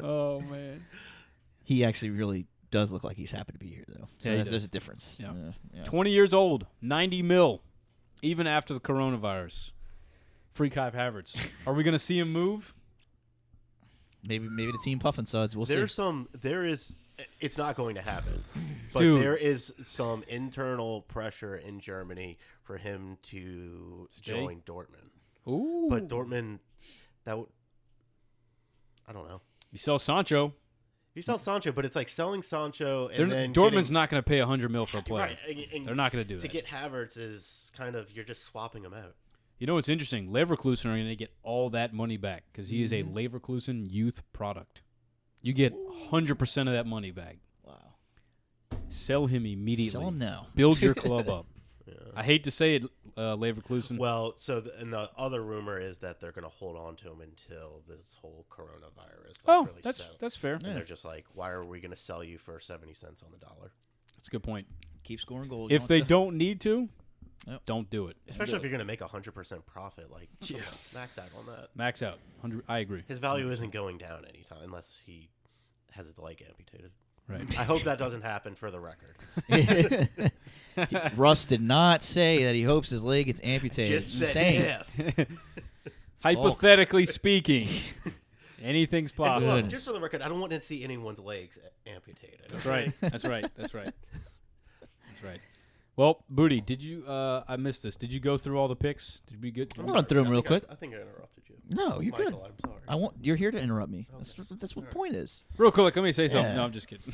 Oh, man. He actually really does look like he's happy to be here, though. So Yeah, there's a difference. Yeah. 20 years old, 90 mil, even after the coronavirus. Free Kai Havertz. Are we going to see him move? Maybe the team puffing suds. We'll see. It's not going to happen. But Dude. there is some internal pressure in Germany for him to join Dortmund. Ooh. But Dortmund, I don't know. You sell Sancho. You sell Sancho, but it's like selling Sancho and then Dortmund's not going to pay $100 million for a player. Right, and They're not going to do that. To get Havertz is kind of you're just swapping them out. You know what's interesting? Leverkusen are going to get all that money back because he is a Leverkusen youth product. You get 100% of that money back. Wow. Sell him immediately. Sell him now. Build your club up. Yeah. I hate to say it, Leverkusen. Well, and the other rumor is that they're going to hold on to him until this whole coronavirus. Really that's fair. And they're just like, why are we going to sell you for 70 cents on the dollar? That's a good point. Keep scoring goals. If they don't need to, don't do it. Especially if you're going to make 100% profit. Like, max out on that. Max out. 100. I agree. His value isn't going down anytime unless he has his leg amputated. Right. I hope that doesn't happen for the record. Russ did not say that he hopes his leg gets amputated. Just said if. Hypothetically speaking, anything's possible. Look, just for the record, I don't want to see anyone's legs amputated. That's right. That's right. That's right. That's right. Well, Booty, did you? I missed this. Did you go through all the picks? Did we get? I'll run through them real quick. I think I interrupted you. No, you're Michael, good. I'm sorry. You're here to interrupt me. That's what the point is. Real quick, let me say something. Yeah. No, I'm just kidding.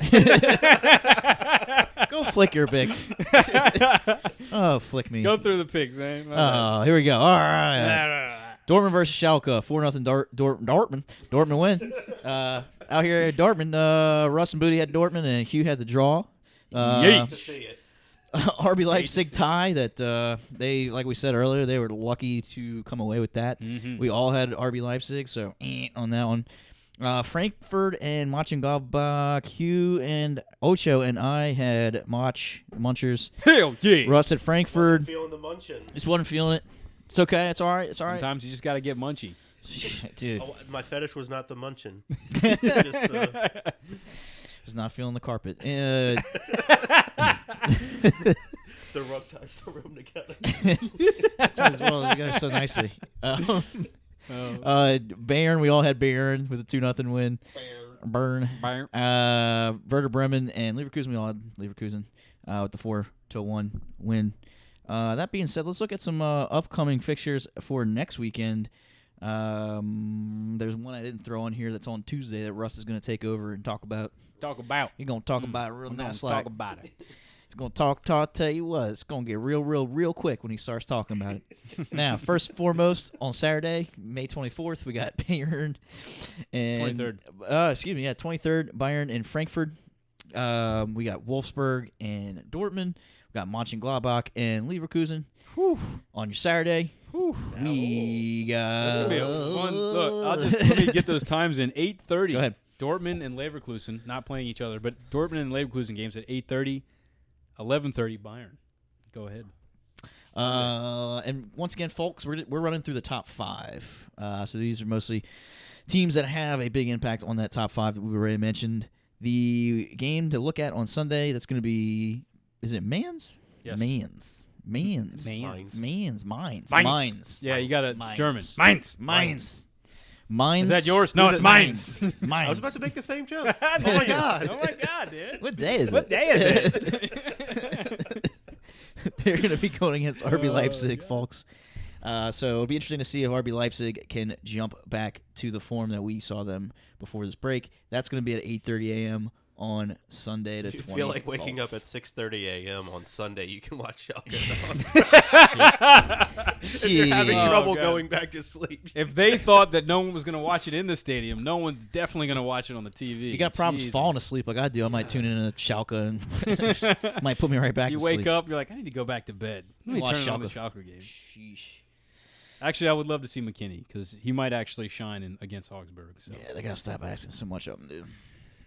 Go flick your big. Oh, flick me. Go through the picks, man. Oh, here we go. All right. Dortmund versus Schalke, 4-0 Dortmund. Dortmund win. Out here at Dortmund, Russ and Booty had Dortmund, and Hugh had the draw. Yeet. To see it. RB Leipzig tie that they, like we said earlier, they were lucky to come away with that. Mm-hmm. We all had RB Leipzig, so on that one. Frankfurt and Mönchengladbach, Hugh and Ocho and I had Munchers. Hell yeah. Russ at Frankfurt. Wasn't feeling the munching. Just wasn't feeling it. It's okay. It's all right. It's all right. Sometimes you just got to get munchy. Dude. Oh, my fetish was not the munching. Just not feeling the carpet. The rug ties the room together. Ties well together so nicely. Bayern, we all had Bayern with a 2-0 win. Bayern. Werder Bremen and Leverkusen, we all had Leverkusen with the 4-1 win. That being said, let's look at some upcoming fixtures for next weekend. There's one I didn't throw on here that's on Tuesday that Russ is going to take over and talk about. He's going to talk about it real nice. Talk about it. He's going to talk, tell you what, it's going to get real quick when he starts talking about it. Now, first and foremost, on Saturday, May 24th, we got Bayern and 23rd. 23rd, Bayern and Frankfurt. We got Wolfsburg and Dortmund. We got Mönchengladbach and Leverkusen. Whew. On your Saturday, we got... It's going to be a fun... Look, let me get those times in. 8:30. Go ahead. Dortmund and Leverkusen, not playing each other, but Dortmund and Leverkusen games at 8:30, 11:30 Bayern. Go ahead. And once again, folks, we're running through the top 5. So these are mostly teams that have a big impact on that top 5 that we already mentioned. The game to look at on Sunday, that's going to be... Is it Mans? Yes. Mans. Mainz. Yeah, you got it. German. Mainz. Mines. Is that yours? No, it's Mainz. Mines. I was about to make the same joke. Oh my god! Oh my god, dude! What day is What it? day is it? They're going to be going against RB Leipzig, God. folks. So it'll be interesting to see if RB Leipzig can jump back to the form that we saw them before this break. That's going to be at 8:30 a.m. on Sunday the 20th. If you feel like waking up at 6:30 a.m. on Sunday, you can watch Schalke. If you're having trouble going back to sleep. If they thought that no one was going to watch it in the stadium, no one's definitely going to watch it on the TV. If you got problems falling asleep like I do, I might tune in to Schalke and might put me right back you to wake sleep. up, you're like, I need to go back to bed. Let me Watch turn on the Schalke. Schalke game. Sheesh. Actually, I would love to see McKinney because he might actually shine against Augsburg. So. Yeah, they got to stop asking so much of them, dude.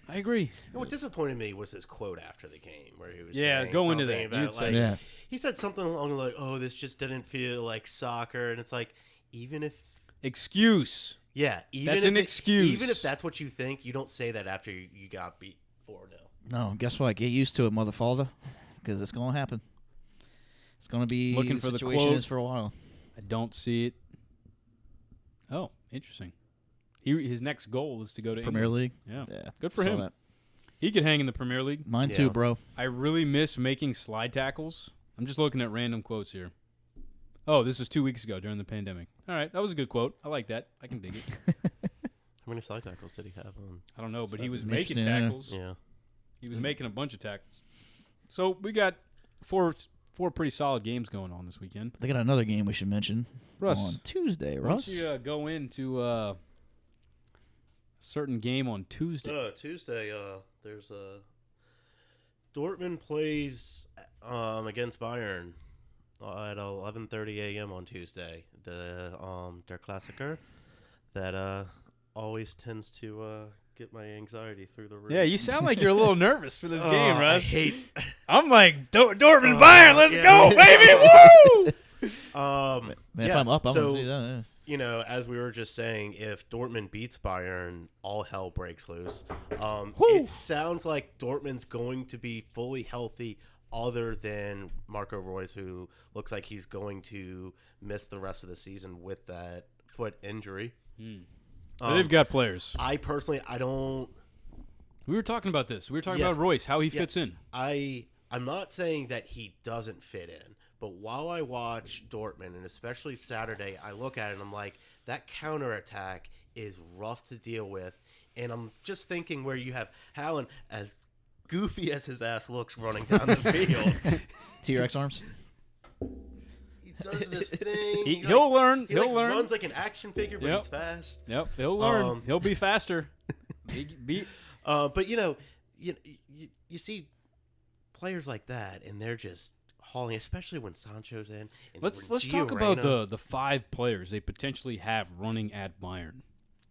I agree. You know, what disappointed me was his quote after the game, where he was Yeah, saying go into something that. about, You'd say- like, Yeah. he said something along the like, "Oh, this just didn't feel like soccer," and it's like, even if Excuse. even an if excuse. Even if that's what you think, you don't say that after you got beat 4-0. No, guess what? Get used to it, motherfucker, because it's going to happen. It's going to be Looking the for the situation quote. is for a while. I don't see it. Oh, interesting. His next goal is to go to Premier England. League. Yeah. Good for Saw him. that. He could hang in the Premier League. Mine Yeah. too, bro. I really miss making slide tackles. I'm just looking at random quotes here. Oh, this was 2 weeks ago during the pandemic. All right, that was a good quote. I like that. I can dig it. How many side tackles did he have on? I don't know, but he was Interesting, making yeah. tackles. Yeah. He was making a bunch of tackles. So we got four pretty solid games going on this weekend. They got another game we should mention. Russ. On Tuesday, Why don't Russ. you go into a certain game on Tuesday? Tuesday, there's Dortmund plays against Bayern at 11:30 a.m. on Tuesday. The Der Klassiker that always tends to get my anxiety through the roof. Yeah, you sound like you're a little nervous for this game, I Russ. hate. I'm like, Dortmund Bayern, let's go, baby! Woo! Man, if I'm up, I'm going to do that. Yeah. You know, as we were just saying, if Dortmund beats Bayern, all hell breaks loose. It sounds like Dortmund's going to be fully healthy, other than Marco Reus, who looks like he's going to miss the rest of the season with that foot injury. They've got players. I personally, I don't. We were talking about this. We were talking Yes. about Royce, how he fits in. I'm not saying that he doesn't fit in, but while I watch Dortmund, and especially Saturday, I look at it and I'm like, that counterattack is rough to deal with. And I'm just thinking where you have Haaland, as goofy as his ass looks running down the field. T-Rex arms. He does this thing. He'll learn. He He'll learn. runs like an action figure, but he's fast. Yep, he'll learn. He'll be faster. But you see players like that, and they're just hauling, especially when Sancho's in. And Let's when talk Gio about Reyna- the 5 players they potentially have running at Bayern.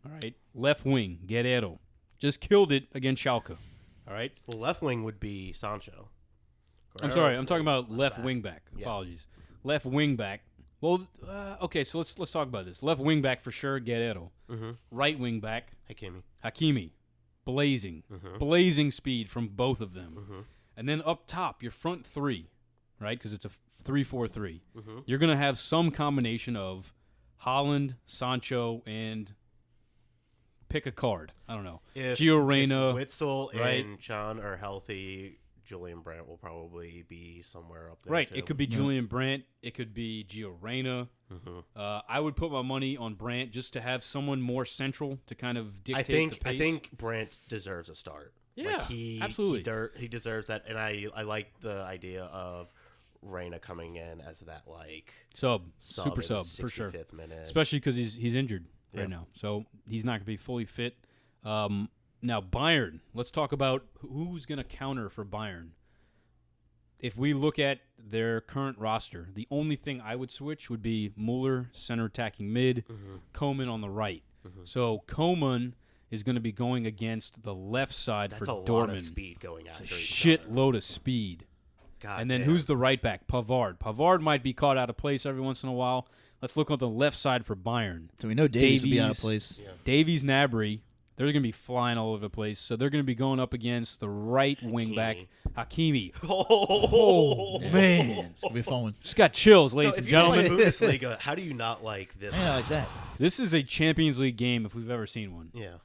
All right, left wing Guerrero just killed it against Schalke. All right. Well, left wing would be Sancho. I'm sorry. I'm talking Guerrero about left back. wing back. Yeah. Apologies. Left wing back. Well, okay. So let's talk about this. Left wing back for sure, Guerrero. Mm-hmm. Right wing back, Hakimi. blazing speed from both of them. Mm-hmm. And then up top, your front 3, right? Because it's a 3-4-3. Mm-hmm. You're gonna have some combination of Haaland, Sancho, and pick a card. I don't know. Gio Reyna. If Witzel right? and Chan are healthy, Julian Brandt will probably be somewhere up there. Right. too. It could be Julian Brandt. It could be Gio Reyna. Mm-hmm. I would put my money on Brandt just to have someone more central to kind of dictate the pace. I think Brandt deserves a start. Yeah, he absolutely. He deserves that, and I like the idea of Reyna coming in as that super in the sub for sure. 65th minute. Especially because he's injured Yeah. right now, so he's not going to be fully fit. Now Bayern. Let's talk about who's going to counter for Bayern. If we look at their current roster, the only thing I would switch would be Muller, center attacking mid, Coman on the right. So Coman is going to be going against the left side That's for a Dortmund. lot of speed going after each other. Shitload of speed. God And then damn. who's the right back? Pavard. Pavard might be caught out of place every once in a while. Let's look on the left side for Bayern. So we know Davies will be out of Davies. place. Yeah. Davies, Gnabry, they're going to be flying all over the place. So they're going to be going up against the right wing back, Hakimi. Oh, Man. It's going to be fun. Just got chills, So ladies if and you don't like gentlemen. Bundesliga, how do you not like this? Yeah, I like that. This is a Champions League game if we've ever seen one. Yeah.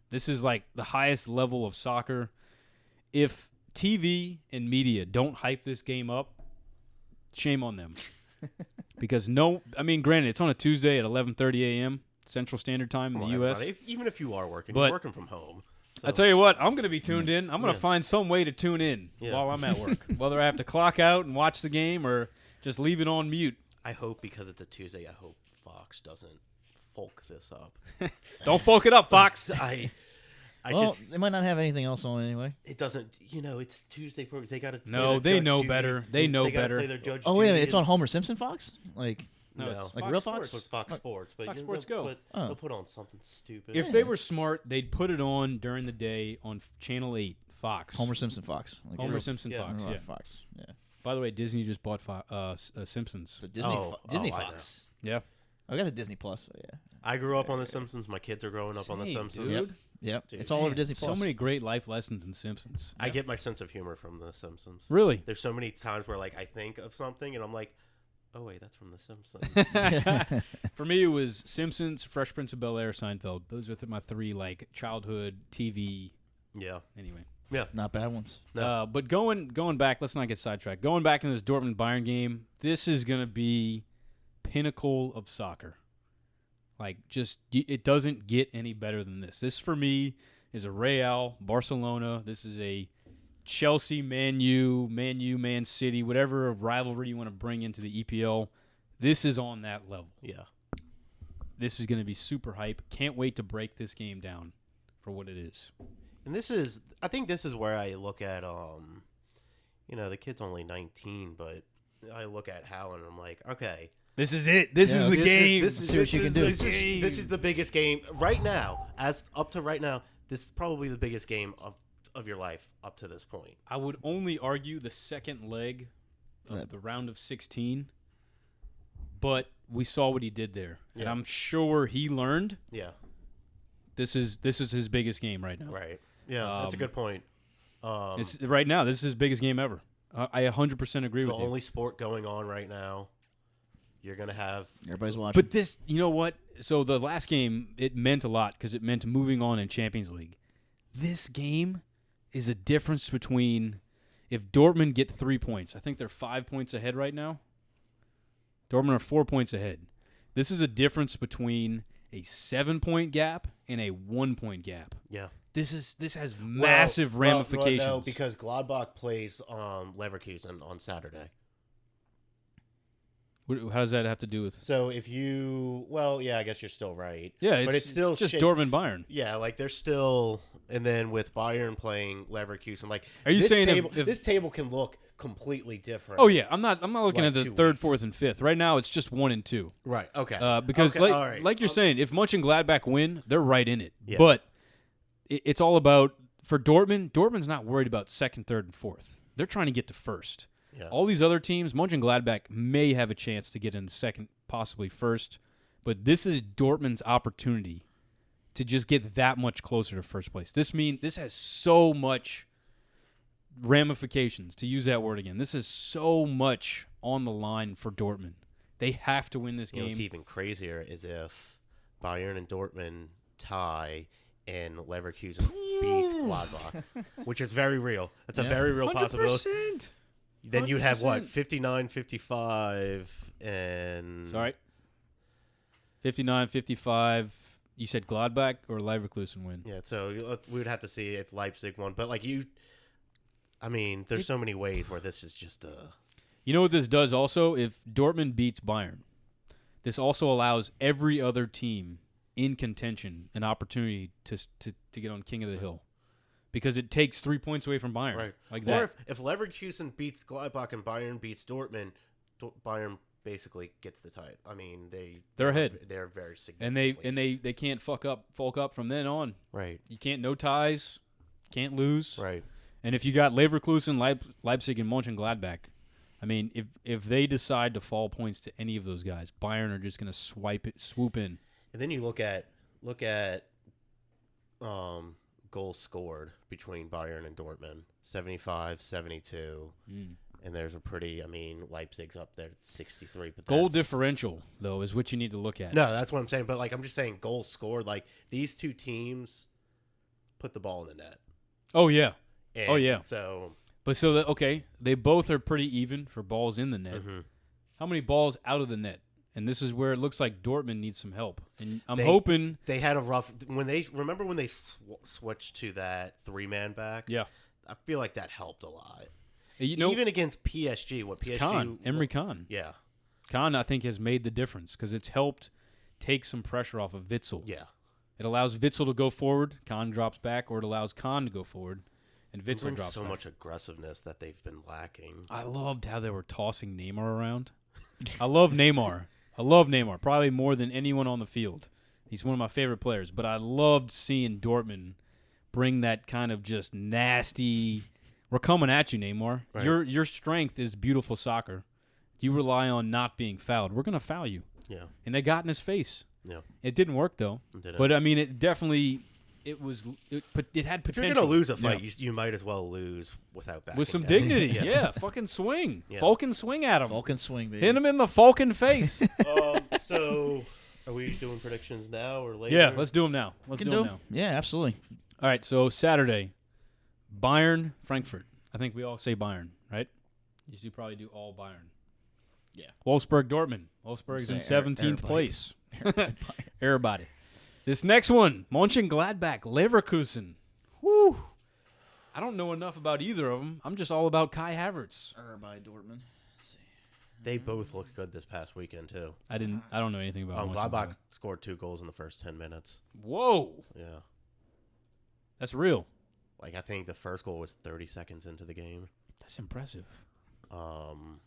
This is like the highest level of soccer. If TV and media don't hype this game up, shame on them. Because granted, it's on a Tuesday at 11:30 a.m. Central Standard Time in Come the on, U.S. everybody. Even if you are working, But- you're working from home. So. I tell you what, I'm going to be tuned in. I'm going to Yeah. find some way to tune in Yeah. while I'm at work, whether I have to clock out and watch the game or just leave it on mute. I hope because it's a Tuesday, I hope Fox doesn't folk this up. Don't fuck it up, Fox. I Well, just they might not have anything else on anyway. it doesn't. It's Tuesday program. They got to. No, they know better. They know better. Play their Judge Oh, wait a minute. Judy It's on Homer Simpson Fox? Like, No, No. it's like Fox real Sports. Fox? Fox Sports, but Fox you know, Sports Go. Oh. They'll put on something stupid. If they were smart, they'd put it on during the day on Channel 8, Fox. Homer Simpson Fox. Like Homer real- Simpson yeah. Fox, real yeah. Fox. Yeah. By the way, Disney just bought Simpsons. So Disney, Oh, Disney I know. Fox. Yeah. I got the Disney Plus. So yeah. I grew up on The Simpsons. My kids are growing up on The Same, Simpsons. dude. Yep. Dude, It's all over Man, Disney Plus. So many great life lessons in Simpsons. I get my sense of humor from The Simpsons. Really? There's so many times where I think of something and I'm like, oh wait, that's from The Simpsons. For me, it was Simpsons, Fresh Prince of Bel-Air, Seinfeld. Those are my 3 childhood TV. Yeah. Anyway. Not bad ones. No. But going back, let's not get sidetracked. Going back in this Dortmund Bayern game, this is going to be pinnacle of soccer. Like, just it doesn't get any better than this. This, for me, is a Real, Barcelona. This is a Chelsea, Man U, Man City, whatever rivalry you want to bring into the EPL. This is on that level. Yeah. This is going to be super hype. Can't wait to break this game down for what it is. And I think this is where I look at, the kid's only 19, but I look at Howland and I'm like, okay. This is it. This is the game. See what you can do. This is the biggest game right now. As up to right now, this is probably the biggest game of your life up to this point. I would only argue the second leg of the round of 16, but we saw what he did there, and I'm sure he learned. Yeah, this is his biggest game right now. Right. Yeah, that's a good point. Right now, this is his biggest game ever. I 100% agree with you. It's the only sport going on right now. You're going to have... Everybody's watching. But this, you know what? So the last game, it meant a lot because it meant moving on in Champions League. This game is a difference between if Dortmund get 3 points. I think they're 5 points ahead right now. Dortmund are 4 points ahead. This is a difference between a 7-point gap and a 1-point gap. Yeah. This has massive ramifications. Well, no, because Gladbach plays Leverkusen on Saturday. How does that have to do with? So if you, I guess you're still right. Yeah, but it's still just Dortmund Bayern. Yeah, like they're still, and then with Bayern playing Leverkusen, like are you saying this table can look completely different? Oh yeah, I'm not looking at the third, fourth, and fifth. Right now, it's just 1 and 2. Right. Okay. Because okay, like you're saying, if Mönchengladbach win, they're right in it. Yeah. But it's all about for Dortmund. Dortmund's not worried about second, third, and fourth. They're trying to get to first. Yeah. All these other teams, Mönchengladbach may have a chance to get in second, possibly first, but this is Dortmund's opportunity to just get that much closer to first place. This has so much ramifications, to use that word again. This is so much on the line for Dortmund. They have to win this game. What's even crazier is if Bayern and Dortmund tie and Leverkusen beats Gladbach, which is very real. That's a very real 100%. possibility. Then you'd have 100%. 59, 55, and... Sorry. 59, 55. You said Gladbach or Leverkusen win? Yeah, so we would have to see if Leipzig won. But, there's so many ways where this is just a... You know what this does also? If Dortmund beats Bayern, this also allows every other team in contention an opportunity to get on King of the Hill. Because it takes 3 points away from Bayern. Right. Like that. Or if Leverkusen beats Gladbach and Bayern beats Dortmund, Bayern basically gets the title. They're ahead. They're very significant. And they can't fuck up from then on. Right. You can't, no ties, can't lose. Right. And if you got Leverkusen, Leipzig, and Mönchengladbach, if they decide to fall points to any of those guys, Bayern are just going to swoop in. And then you look at goals scored between Bayern and Dortmund, 75, 72. And there's a pretty, Leipzig's up there at 63. But Goal differential, though, is what you need to look at. No, that's what I'm saying. But, I'm just saying goals scored. These two teams put the ball in the net. Oh, yeah. And So... But they both are pretty even for balls in the net. Mm-hmm. How many balls out of the net? And this is where it looks like Dortmund needs some help. And I'm hoping they had a rough when they switched to that 3-man back. Yeah, I feel like that helped a lot. Even against PSG, Emre Can. Yeah, Can I think has made the difference because it's helped take some pressure off of Witsel. Yeah, it allows Witsel to go forward. Can drops back, or it allows Can to go forward. And Witsel drops so back. much aggressiveness that they've been lacking. I loved how they were tossing Neymar around. I love Neymar. Probably more than anyone on the field. He's one of my favorite players. But I loved seeing Dortmund bring that kind of just nasty, we're coming at you, Neymar. Right. Your strength is beautiful soccer. You rely on not being fouled. We're going to foul you. Yeah. And they got in his face. Yeah. It didn't work, though. It didn't. But, it definitely... It had potential. If you're going to lose a fight, you might as well lose without backing with some down. dignity. Yeah, fucking swing. Yeah. Falcon swing at him. Falcon swing, baby. Hit him in the Falcon face. So, are we doing predictions now or later? Yeah, let's do them now. Let's do them now. Yeah, absolutely. All right, so Saturday, Bayern, Frankfurt. I think we all say Bayern, right? You probably do all Bayern. Yeah. Wolfsburg Dortmund. Wolfsburg's in 17th place. Empire. Everybody. This next one, Mönchengladbach, Leverkusen. Whew. I don't know enough about either of them. I'm just all about Kai Havertz. By Dortmund. They both looked good this past weekend too. I don't know anything about Gladbach scored 2 goals in the first 10 minutes. Whoa. Yeah. That's real. Like, I think the first goal was 30 seconds into the game. That's impressive. Um,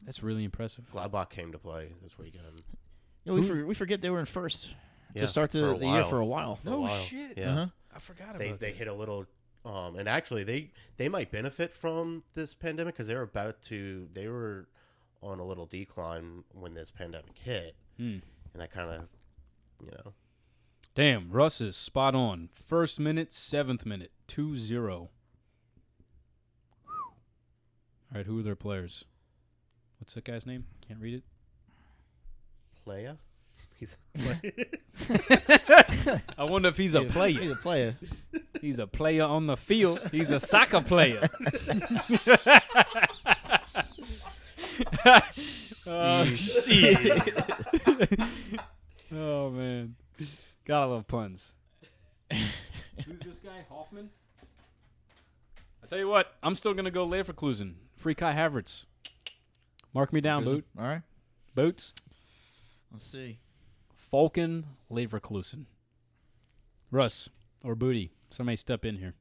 That's really impressive. Gladbach came to play this weekend. Yeah, we forget they were in first Yeah, to start the year for a while. For a while. shit. Yeah. Uh-huh. I forgot about They that. hit a little, and actually they might benefit from this pandemic because they were on a little decline when this pandemic hit, and that kind of, Damn, Russ is spot on. First minute, 7th minute, 2-0. All right, who are their players? What's that guy's name? Can't read it. Playa. He's I wonder if he's a player. He's a player. He's a player on the field. He's a soccer player. Oh, shit. Oh, man. Gotta love puns. Who's this guy? Hoffman? I tell you what, I'm still going to go Leverkusen. Free Kai Havertz. Mark me down, Boot. All right. Boots. Let's see. Falcon Leverkusen. Russ or Booty. Somebody step in here.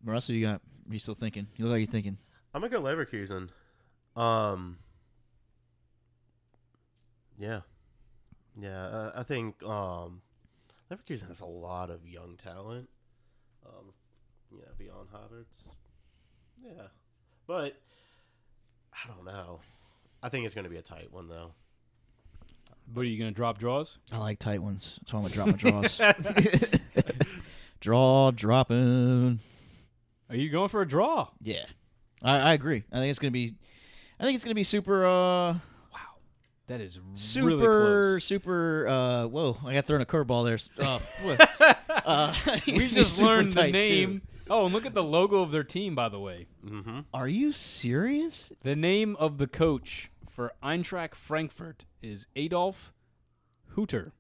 Russell, you still thinking? You look like you're thinking. I'm gonna go Leverkusen. Yeah. I think Leverkusen has a lot of young talent. Beyond Havertz. Yeah, but I don't know. I think it's gonna be a tight one though. Booty, you going to drop draws? I like tight ones. That's why I'm gonna drop my draws. Dropping. Are you going for a draw? Yeah, I agree. I think it's gonna be super. Wow. That is Super, really close. super. Whoa! I got thrown a curveball there. We just learned the name. Oh, and look at the logo of their team, by the way. Mm-hmm. Are you serious? The name of the coach for Eintracht Frankfurt is Adolf Hutter.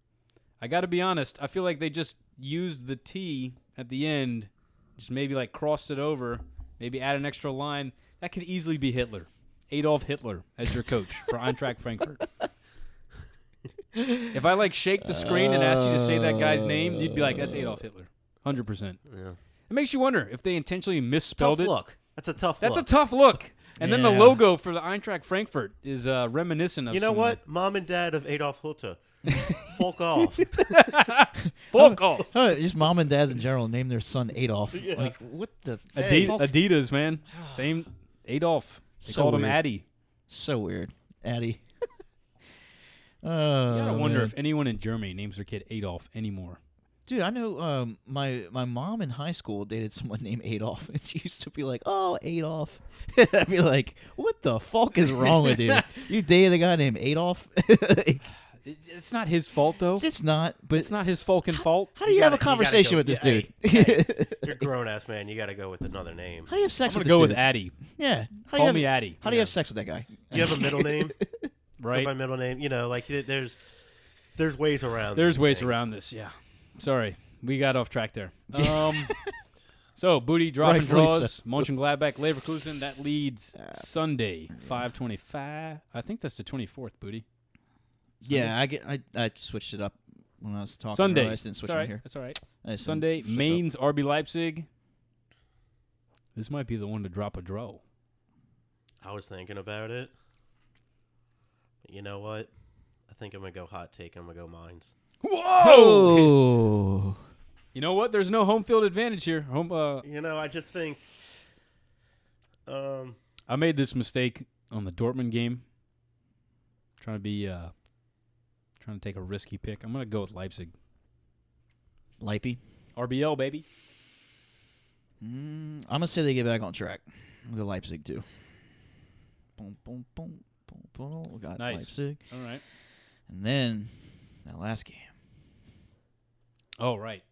I got to be honest. I feel like they just used the T at the end, just maybe like crossed it over, maybe add an extra line. That could easily be Hitler. Adolf Hitler as your coach for Eintracht Frankfurt. If I shake the screen and asked you to say that guy's name, you'd be like, that's Adolf Hitler. 100%. Yeah. It makes you wonder if they intentionally misspelled Tough it. look. That's a tough That's look. a tough look. And then the Yeah. logo for the Eintracht Frankfurt is reminiscent of You know some- what? Mom and dad of Adolf Hitler. Fuck off. Fuck off. Oh, just mom and dads in general name their son Adolf. Yeah. Like what the? Adidas, man. Same Adolf. They So called him weird. Addy. So weird, Addy. You gotta wonder man. if anyone in Germany names their kid Adolf anymore. Dude, I know my mom in high school dated someone named Adolf, and she used to be like, "Oh, Adolf." I'd be like, "What the fuck is wrong with you? You dated a guy named Adolf?" It's not his fault, though. It's not, but It's not his fucking fault. how do you have a gotta conversation go- with this yeah, dude? hey, You're a grown ass man. You got to go with another name. How do you have I'm sex gonna with go this with dude? Addy. Yeah. How do Call you have, me Addy. How do you have sex with that guy? You have a middle name? Right? Go by middle name. There's ways around. There's these ways things. around this. Yeah. Sorry, we got off track there. So Booty dropping Rightfully draws. so. Mönchengladbach, Leverkusen. That leads Sunday, 5:25. I think that's the 24th. Booty. Yeah, I switched it up when I was talking. Sunday. I just didn't switch That's all it right. here. That's all right. I just Sunday, didn't switch Mainz, RB Leipzig. This might be the one to drop a draw. I was thinking about it. But you know what? I think I'm going to go hot take. I'm going to go Mines. Whoa! Oh. You know what? There's no home field advantage here. I just think. I made this mistake on the Dortmund game. Trying to take a risky pick. I'm gonna go with Leipzig. Lipey. RBL, baby. I'm gonna say they get back on track. We'll go Leipzig too. Boom, boom, boom, boom, boom. We got Nice. Leipzig, All right. and then that last game. Oh, right.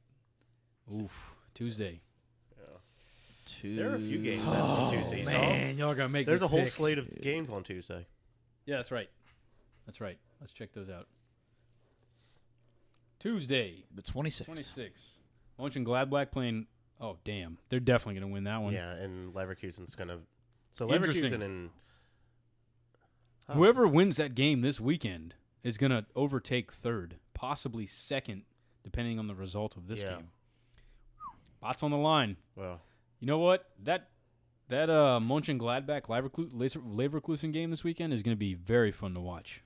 Oof. Tuesday. There are a few games on Tuesdays. Man, y'all gonna make There's me a whole pick. slate of games on Tuesday. Yeah, that's right. That's right. Let's check those out. Tuesday, The 26th. 26. Mönchengladbach playing. Oh, damn. They're definitely going to win that one. Yeah, and Leverkusen's going to. So Interesting. Leverkusen and. Oh. Whoever wins that game this weekend is going to overtake third, possibly second, depending on the result of this game. Spots on the line. Well, you know what? That Mönchengladbach Leverkusen game this weekend is going to be very fun to watch.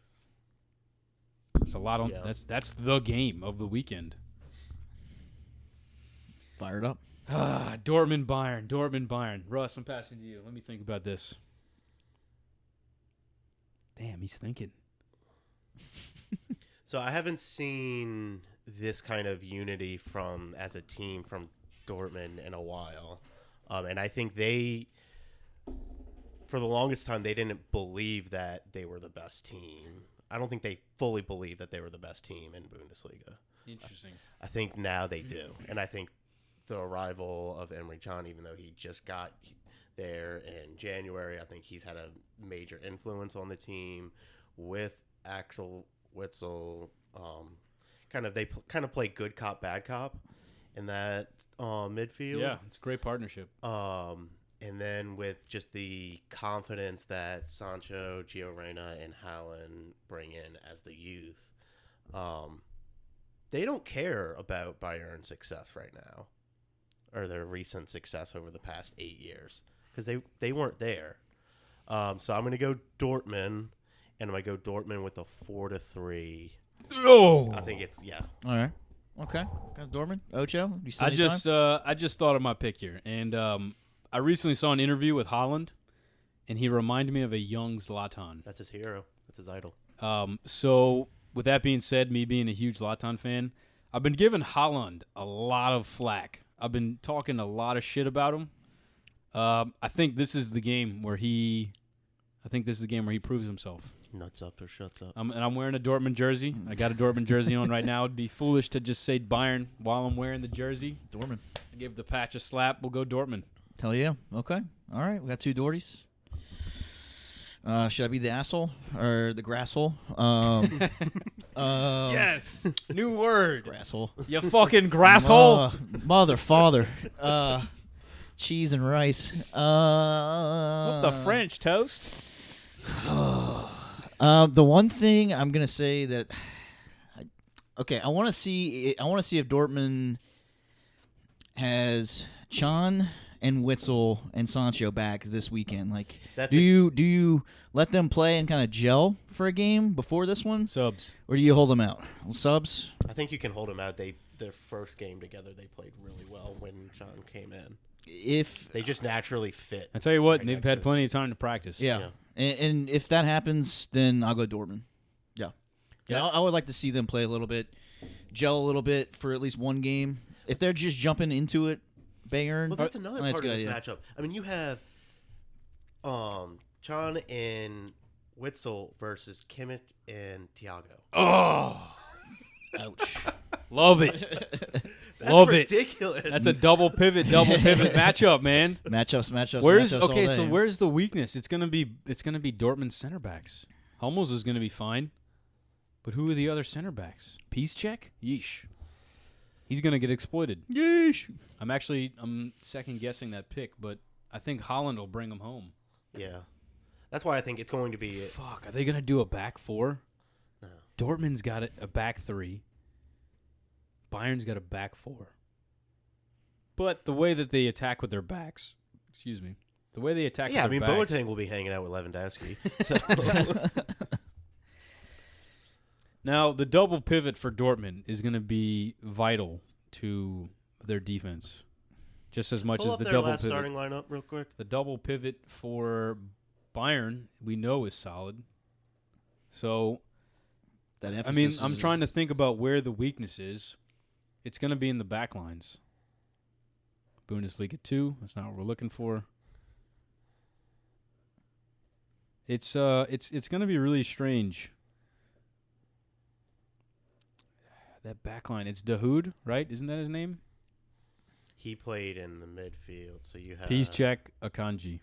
It's a lot on. Yeah. That's the game of the weekend. Fired up. Dortmund Bayern. Russ, I'm passing to you. Let me think about this. Damn, he's thinking. So I haven't seen this kind of unity as a team from Dortmund in a while. And I think for the longest time, they didn't believe that they were the best team. I don't think they fully believed that they were the best team in Bundesliga. Interesting. I think now they do. And I think the arrival of Emre Can, even though he just got there in January, I think he's had a major influence on the team with Axel Witsel. They kind of play good cop, bad cop in that midfield. Yeah, it's a great partnership. And then with just the confidence that Sancho, Gio Reyna, and Haaland bring in as the youth, they don't care about Bayern's success right now, or their recent success over the past 8 years, because they weren't there. So I'm going to go Dortmund, and I'm going to go Dortmund with a 4-3. Oh, I think it's, yeah. All right. Okay. Got Dortmund. Ocho, you still I need just time? I just thought of my pick here, and I recently saw an interview with Haaland, and he reminded me of a young Zlatan. That's his hero. That's his idol. So with that being said, me being a huge Zlatan fan, I've been giving Haaland a lot of flack. I've been talking a lot of shit about him. I think this is the game where he proves himself. Nuts up or shuts up. And I'm wearing a Dortmund jersey. I got a Dortmund jersey on right now. It'd be foolish to just say Bayern while I'm wearing the jersey. Dortmund. I give the patch a slap. We'll go Dortmund. Tell you. Okay. All right. We got two Dorties. Should I be the asshole or the grasshole? Yes. New word. Grasshole. You fucking grasshole. Mother, father. Cheese and rice. What's the French toast? The one thing I'm gonna say that, I want to see if Dortmund has Can and Witsel and Sancho back this weekend. Like, do you let them play and kind of gel for a game before this one? Subs. Or do you hold them out? Subs? I think you can hold them out. Their first game together, they played really well when Can came in. If they just naturally fit. I tell you what, they've had plenty of time to practice. Yeah. And if that happens, then I'll go Dortmund. Yeah. I would like to see them play a little bit, gel a little bit for at least one game. If they're just jumping into it, Bayern. Well, that's another part of this matchup. I mean, you have Can and Witsel versus Kimmich and Thiago. Oh. Ouch. Love it. That's Love ridiculous. That's a double pivot matchup, man. Matchups. So where's the weakness? It's gonna be Dortmund center backs. Hummels is gonna be fine, but who are the other center backs? Piszczek? Yeesh. He's gonna get exploited. Yeesh. I'm second guessing that pick, but I think Haaland will bring him home. Yeah, that's why I think it's going to be. Fuck, are they gonna do a back four? No. Dortmund's got a back three. Bayern's got a back four. But the way that they attack with their backs, the way they attack with their backs. Boateng will be hanging out with Lewandowski. So. Now, the double pivot for Dortmund is going to be vital to their defense, just as much as the double pivot. Starting lineup real quick. The double pivot for Bayern, we know, is solid. So, I'm trying to think about where the weakness is. It's going to be in the back lines. Bundesliga 2, that's not what we're looking for. It's going to be really strange. That back line, it's Dahoud, right? Isn't that his name? He played in the midfield, so you have Piszczek, Akanji.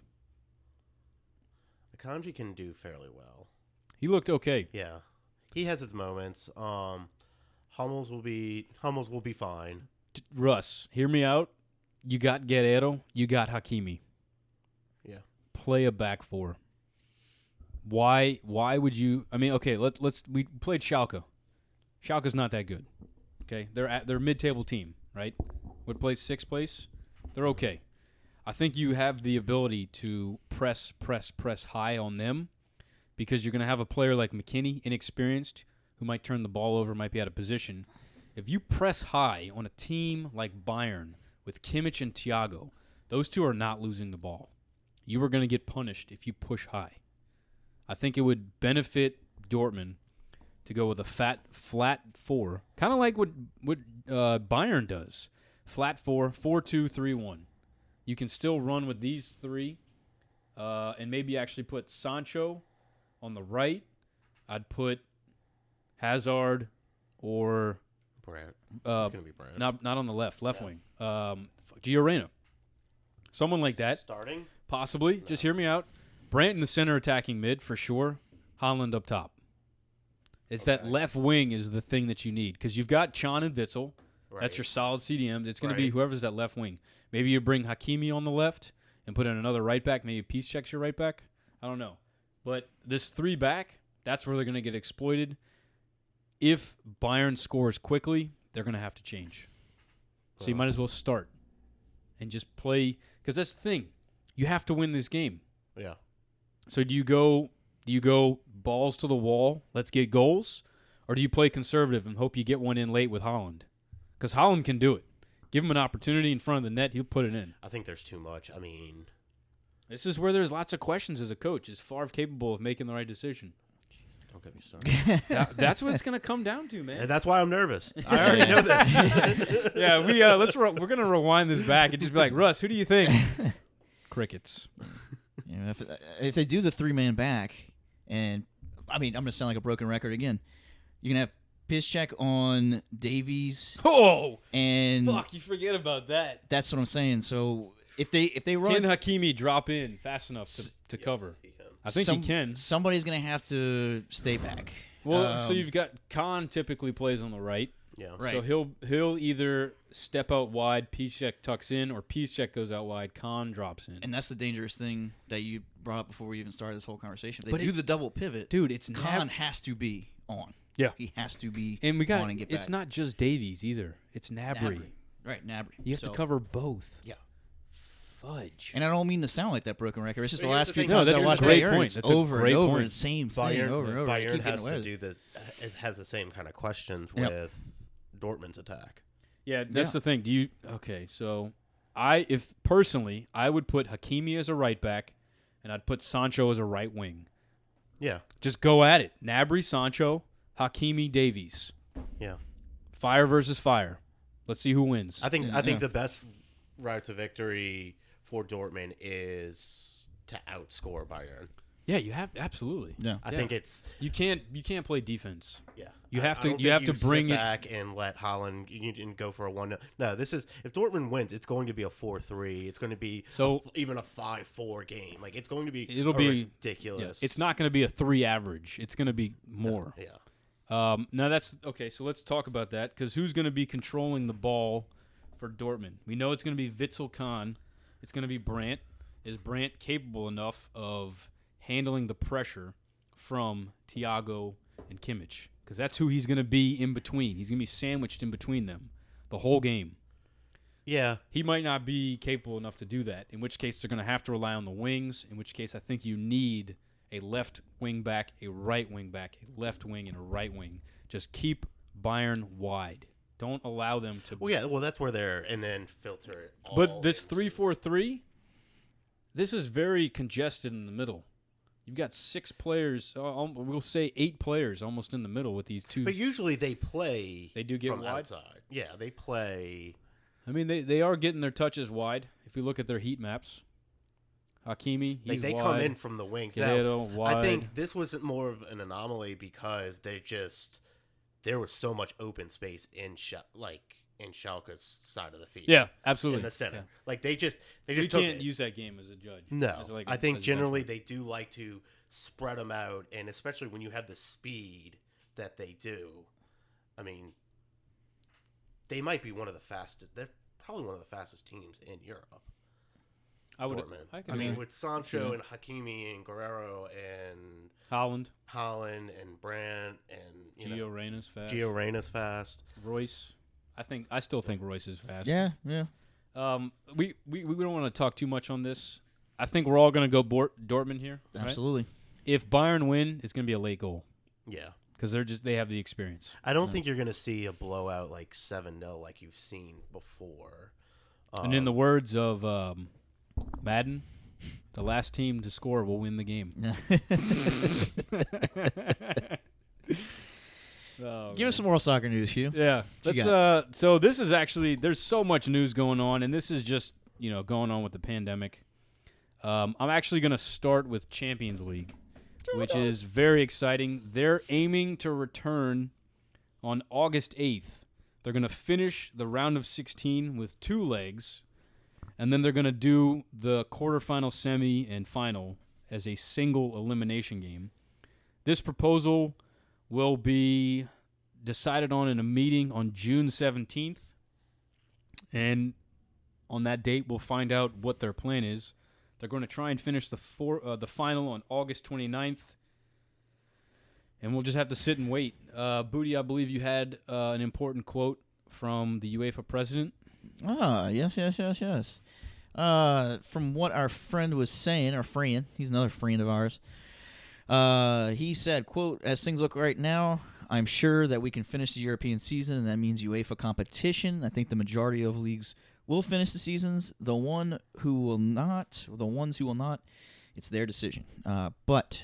Akanji can do fairly well. He looked okay. Yeah, he has his moments. Hummels will be fine. Russ, hear me out. You got Guerrero. You got Hakimi. Yeah. Play a back four. Why would you? I mean, okay, we played Schalke. Schalke's not that good. Okay, they're a mid-table team, right? Would play sixth place. They're okay. I think you have the ability to press high on them because you're going to have a player like McKinney, inexperienced, who might turn the ball over, might be out of position. If you press high on a team like Bayern with Kimmich and Thiago, those two are not losing the ball. You are going to get punished if you push high. I think it would benefit Dortmund to go with a flat four, kind of like what Bayern does. Flat 4-4-2-3-1. You can still run with these three, and maybe actually put Sancho on the right. I'd put Hazard or Brandt. It's gonna be Brandt. Not on the left wing. Gioreno. Someone like that. Starting? Possibly. No. Just hear me out. Brandt in the center attacking mid for sure. Haaland up top. It's that left wing is the thing that you need because you've got Can and Witsel. Right. That's your solid CDMs. It's going to be whoever's that left wing. Maybe you bring Hakimi on the left and put in another right back. Maybe Piszczek's your right back. I don't know. But this 3 back, that's where they're going to get exploited. If Bayern scores quickly, they're going to have to change. So you might as well start and just play. Because that's the thing. You have to win this game. Yeah. So do you go balls to the wall, let's get goals? Or do you play conservative and hope you get one in late with Haaland? Because Haaland can do it. Give him an opportunity in front of the net, he'll put it in. I think there's too much. I mean, this is where there's lots of questions as a coach. Is Favre capable of making the right decision? Don't get me started. That's what it's going to come down to, man. And that's why I'm nervous. I already know this. Yeah, we're going to rewind this back and just be like, Russ, who do you think? Crickets. Yeah, if they do the 3-man back, and I mean, I'm going to sound like a broken record again. You can have Piszczek on Davies. Oh, and fuck! You forget about that. That's what I'm saying. So if they run, can Hakimi drop in fast enough to cover? I think he can. Somebody's going to have to stay back. Well, so you've got Khan typically plays on the right. Yeah. Right. So he'll either step out wide, Piszczek tucks in, or Piszczek goes out wide, Khan drops in. And that's the dangerous thing that you brought up before we even started this whole conversation. They do the double pivot. Dude, it's Khan has to be on. Yeah. He has to be on and get back. It's not just Davies either. It's Gnabry. Right, Gnabry. You have to cover both. Yeah. Fudge. And I don't mean to sound like that broken record. It's just the last few times I watched Bayern, it's over and over, point. same thing over and over. Bayern has the same kind of questions with Dortmund's attack. Yeah, that's the thing. So I would put Hakimi as a right back, and I'd put Sancho as a right wing. Yeah. Just go at it. Gnabry, Sancho, Hakimi, Davies. Yeah. Fire versus fire. Let's see who wins. I think the best route to victory for Dortmund is to outscore Bayern. Yeah, you have absolutely. Yeah. I think it's you can't play defense. Yeah. You have to bring sit back and let Haaland and go for a 1-0. No, this is if Dortmund wins, it's going to be a 4-3. It's going to be even a 5-4 game. Like it's going to be ridiculous. Yeah, it's not going to be a 3 average. It's going to be more. Yeah. Now that's okay. So let's talk about that because who's going to be controlling the ball for Dortmund? We know it's going to be Witsel Khan. It's going to be Brandt. Is Brandt capable enough of handling the pressure from Thiago and Kimmich? Because that's who he's going to be in between. He's going to be sandwiched in between them the whole game. Yeah. He might not be capable enough to do that, in which case they're going to have to rely on the wings, in which case I think you need a left wing back, a right wing back, a left wing, and a right wing. Just keep Bayern wide. Don't allow them to... Well, yeah, that's where they're... And then filter it all. But this 3-4-3, this is very congested in the middle. You've got 6 players, we'll say 8 players almost in the middle with these two. But usually they play they do get from wide? outside. Yeah, they play... I mean, they are getting their touches wide. If you look at their heat maps. Hakimi, he's they wide. come in from the wings. Guerrero, now, wide. I think this was more of an anomaly because there was so much open space in Schalke's side of the field. Yeah, absolutely. In the center. Yeah. Like they just you took can't it. use that game as a judge. No. I think as generally they do like to spread them out, and especially when you have the speed that they do, I mean, they might be one of the fastest. They're probably one of the fastest teams in Europe. Dortmund. I mean, with Sancho and Hakimi and Guerrero and Haaland and Brandt and Gio Reyna's fast. Gio Reyna's fast. Royce. I still think Royce is fast. Yeah. We don't want to talk too much on this. I think we're all going to go Dortmund here. Absolutely. Right? If Bayern win, it's going to be a late goal. Yeah. Because they have the experience. I don't think you're going to see a blowout like 7-0 like you've seen before. And in the words of Madden, the last team to score will win the game. Give us some more soccer news, Hugh. Yeah. So this is actually, there's so much news going on, and this is just, going on with the pandemic. I'm actually going to start with Champions League, which is very exciting. They're aiming to return on August 8th. They're going to finish the round of 16 with 2 legs, and then they're going to do the quarterfinal, semi, and final as a single elimination game. This proposal will be decided on in a meeting on June 17th, and on that date we'll find out what their plan is. They're going to try and finish the final on August 29th, and we'll just have to sit and wait. Booty, I believe you had an important quote from the UEFA president. Yes. From what our friend was saying, he's another friend of ours. He said, quote, "As things look right now, I'm sure that we can finish the European season, and that means UEFA competition. I think the majority of leagues will finish the seasons. The ones who will not, it's their decision. But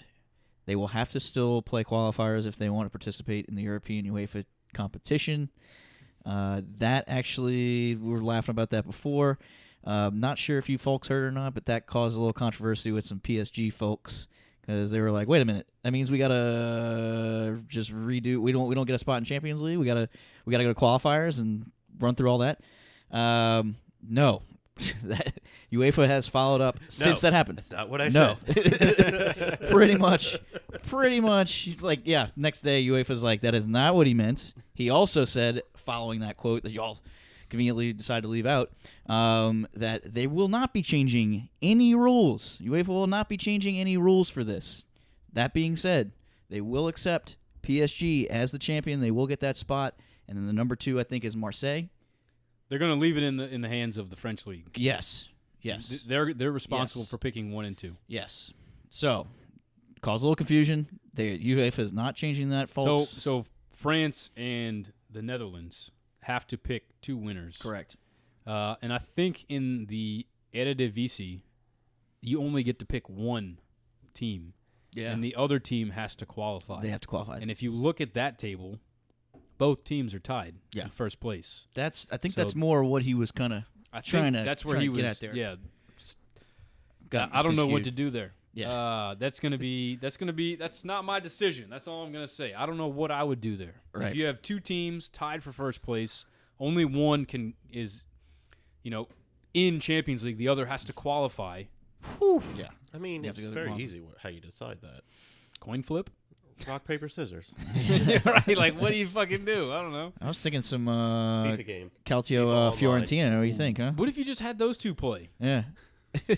they will have to still play qualifiers if they want to participate in the European UEFA competition." That actually, we were laughing about that before. Not sure if you folks heard or not, but that caused a little controversy with some PSG folks. Because they were like, "Wait a minute, that means we gotta just redo. We don't get a spot in Champions League. We gotta go to qualifiers and run through all that." No, that UEFA has followed up since that happened. That's not what I said. Pretty much. He's like, yeah. Next day, UEFA's like, that is not what he meant. He also said, following that quote that y'all conveniently decided to leave out, that they will not be changing any rules. UEFA will not be changing any rules for this. That being said, they will accept PSG as the champion. They will get that spot. And then the number 2, I think, is Marseille. They're going to leave it in the hands of the French league. Yes. They're responsible for picking 1 and 2. Yes. So, cause a little confusion. UEFA is not changing that, folks. So France and the Netherlands have to pick 2 winners. Correct. And I think in the Eredivisie, you only get to pick 1 team. Yeah. And the other team has to qualify. They have to qualify. And if you look at that table, both teams are tied in first place. I think that's more what he was kind of trying to that's where he was get at there. Yeah. I don't know what to do there. Yeah. That's not my decision. That's all I'm going to say. I don't know what I would do there. Right. If you have 2 teams tied for first place, only one is in Champions League, the other has to qualify. Whew. Yeah. I mean, it's very easy how you decide that. Coin flip? Rock, paper, scissors. Right? Like, what do you fucking do? I don't know. I was thinking some FIFA game. Calcio Fiorentina. What do you think, huh? What if you just had those 2 play? Yeah.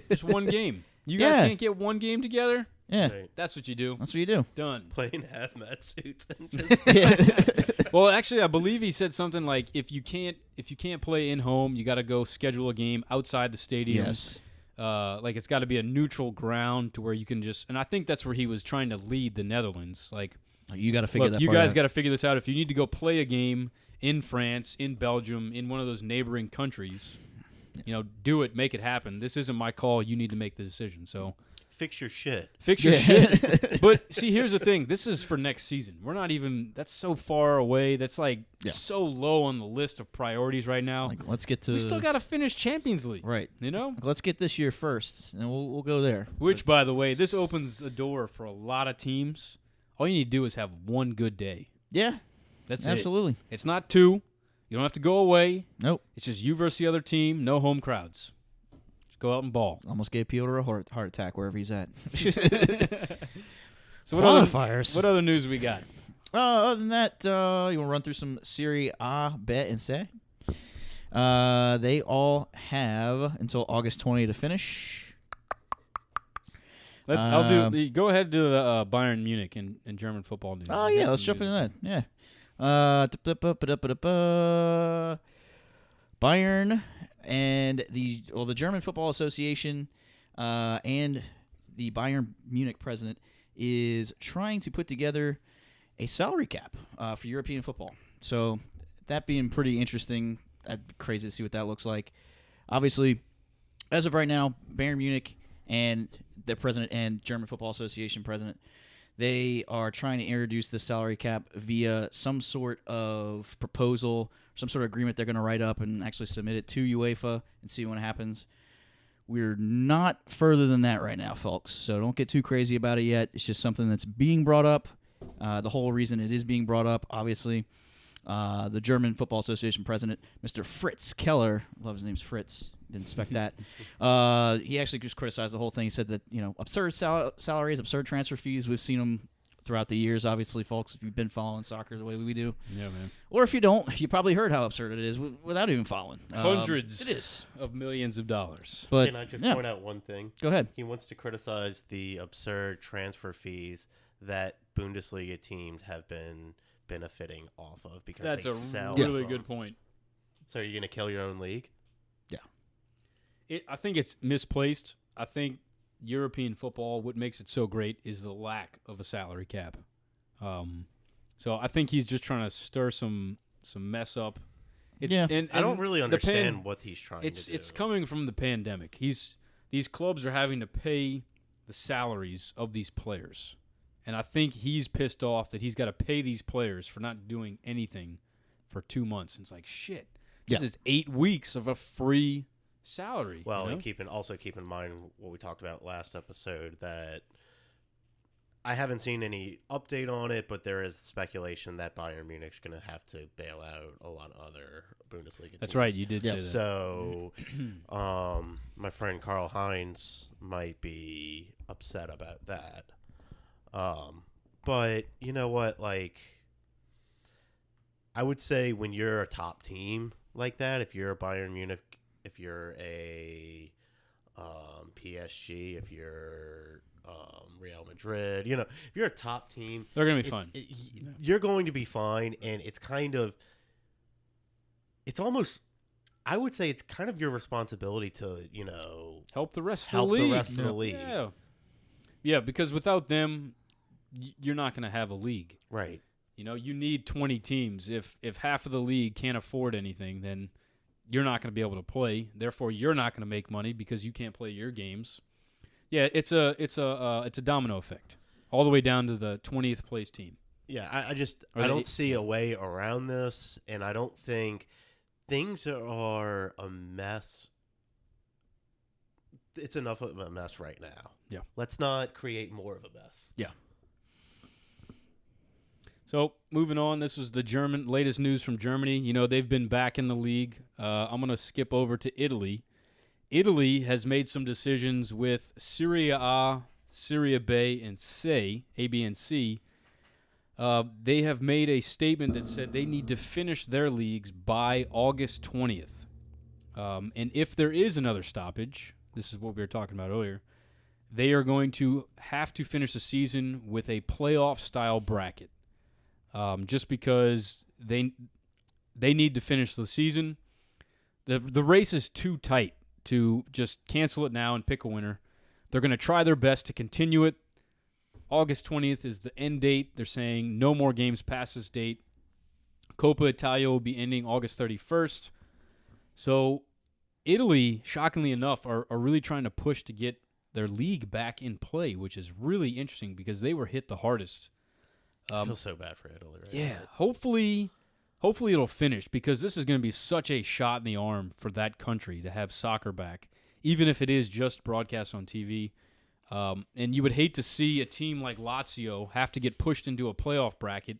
Just one game. You guys can't get one game together? Yeah. Right. That's what you do. That's what you do. Done. Playing hazmat suits and just Well, actually, I believe he said something like, if you can't play in home, you got to go schedule a game outside the stadium. Yes. Like it's got to be a neutral ground to where you can just, and I think that's where he was trying to lead the Netherlands. Like, you got to figure that you part guys out. got to figure this out. If you need to go play a game in France, in Belgium, in one of those neighboring countries, do it, make it happen. This isn't my call. You need to make the decision. So fix your shit. Fix your shit. But see, here's the thing. This is for next season. We're not even. That's so far away. That's like so low on the list of priorities right now. Like, let's get to. We still got to finish Champions League. Right. Let's get this year first, and we'll go there. Which, by the way, this opens the door for a lot of teams. All you need to do is have one good day. Yeah. That's absolutely. It's not 2. You don't have to go away. Nope. It's just you versus the other team. No home crowds. Just go out and ball. Almost gave Piotr a heart attack wherever he's at. So Qualifiers. What other news we got? Other than that, you want to run through some Serie A, B, and C? They all have until August 20 to finish. Go ahead and do the Bayern Munich and German football news. Oh, yeah, let's jump into that. Yeah. Bayern and the German Football Association and the Bayern Munich president is trying to put together a salary cap for European football. So that being pretty interesting. I'd be crazy to see what that looks like. Obviously, as of right now, Bayern Munich and the president and German Football Association president, they are trying to introduce the salary cap via some sort of proposal, some sort of agreement they're going to write up and actually submit it to UEFA and see what happens. We're not further than that right now, folks, so don't get too crazy about it yet. It's just something that's being brought up. The whole reason it is being brought up, obviously, the German Football Association president, Mr. Fritz Keller, I love his name's Fritz, didn't expect that. He actually just criticized the whole thing. He said that, absurd salaries, absurd transfer fees, we've seen them throughout the years, obviously, folks, if you've been following soccer the way we do. Yeah, man. Or if you don't, you probably heard how absurd it is without even following. Hundreds it is. of millions of dollars. But, can I just point out one thing? Go ahead. He wants to criticize the absurd transfer fees that Bundesliga teams have been benefiting off of because that's they sell really from. good point. So are you going to kill your own league? Yeah. I think it's misplaced. I think European football, what makes it so great is the lack of a salary cap. So I think he's just trying to stir some mess up. And I don't really understand what he's trying to do. It's coming from the pandemic. These clubs are having to pay the salaries of these players. And I think he's pissed off that he's got to pay these players for not doing anything for 2 months. And it's like, shit, this is 8 weeks of a free salary. Well, and keep in mind what we talked about last episode, that I haven't seen any update on it, but there is speculation that Bayern Munich's going to have to bail out a lot of other Bundesliga teams. That's right, you did say that. So my friend Karl Heinz might be upset about that. But you know what, I would say when you're a top team like that, if you're a Bayern Munich, if you're a PSG, if you're Real Madrid, if you're a top team, they're going to be fine. You're going to be fine, and I would say it's kind of your responsibility to, help the rest of the league. Yeah. Yeah, because without them, you're not going to have a league. Right. You need 20 teams. If half of the league can't afford anything, then you're not going to be able to play. Therefore, you're not going to make money because you can't play your games. Yeah, it's a domino effect, all the way down to the 20th place team. Yeah, I don't see a way around this, and I don't think things are a mess. It's enough of a mess right now. Yeah. Let's not create more of a mess. Yeah. So, moving on, this was the latest news from Germany. They've been back in the league. I'm going to skip over to Italy. Italy has made some decisions with Serie A, Serie B, and C, A, B, and C. They have made a statement that said they need to finish their leagues by August 20th. And if there is another stoppage, this is what we were talking about earlier, they are going to have to finish the season with a playoff-style bracket. Just because they need to finish the season. The race is too tight to just cancel it now and pick a winner. They're going to try their best to continue it. August 20th is the end date. They're saying no more games past this date. Coppa Italia will be ending August 31st. So Italy, shockingly enough, are really trying to push to get their league back in play, which is really interesting because they were hit the hardest. I feel so bad for Italy right now. Yeah, hopefully it'll finish because this is going to be such a shot in the arm for that country to have soccer back, even if it is just broadcast on TV. And you would hate to see a team like Lazio have to get pushed into a playoff bracket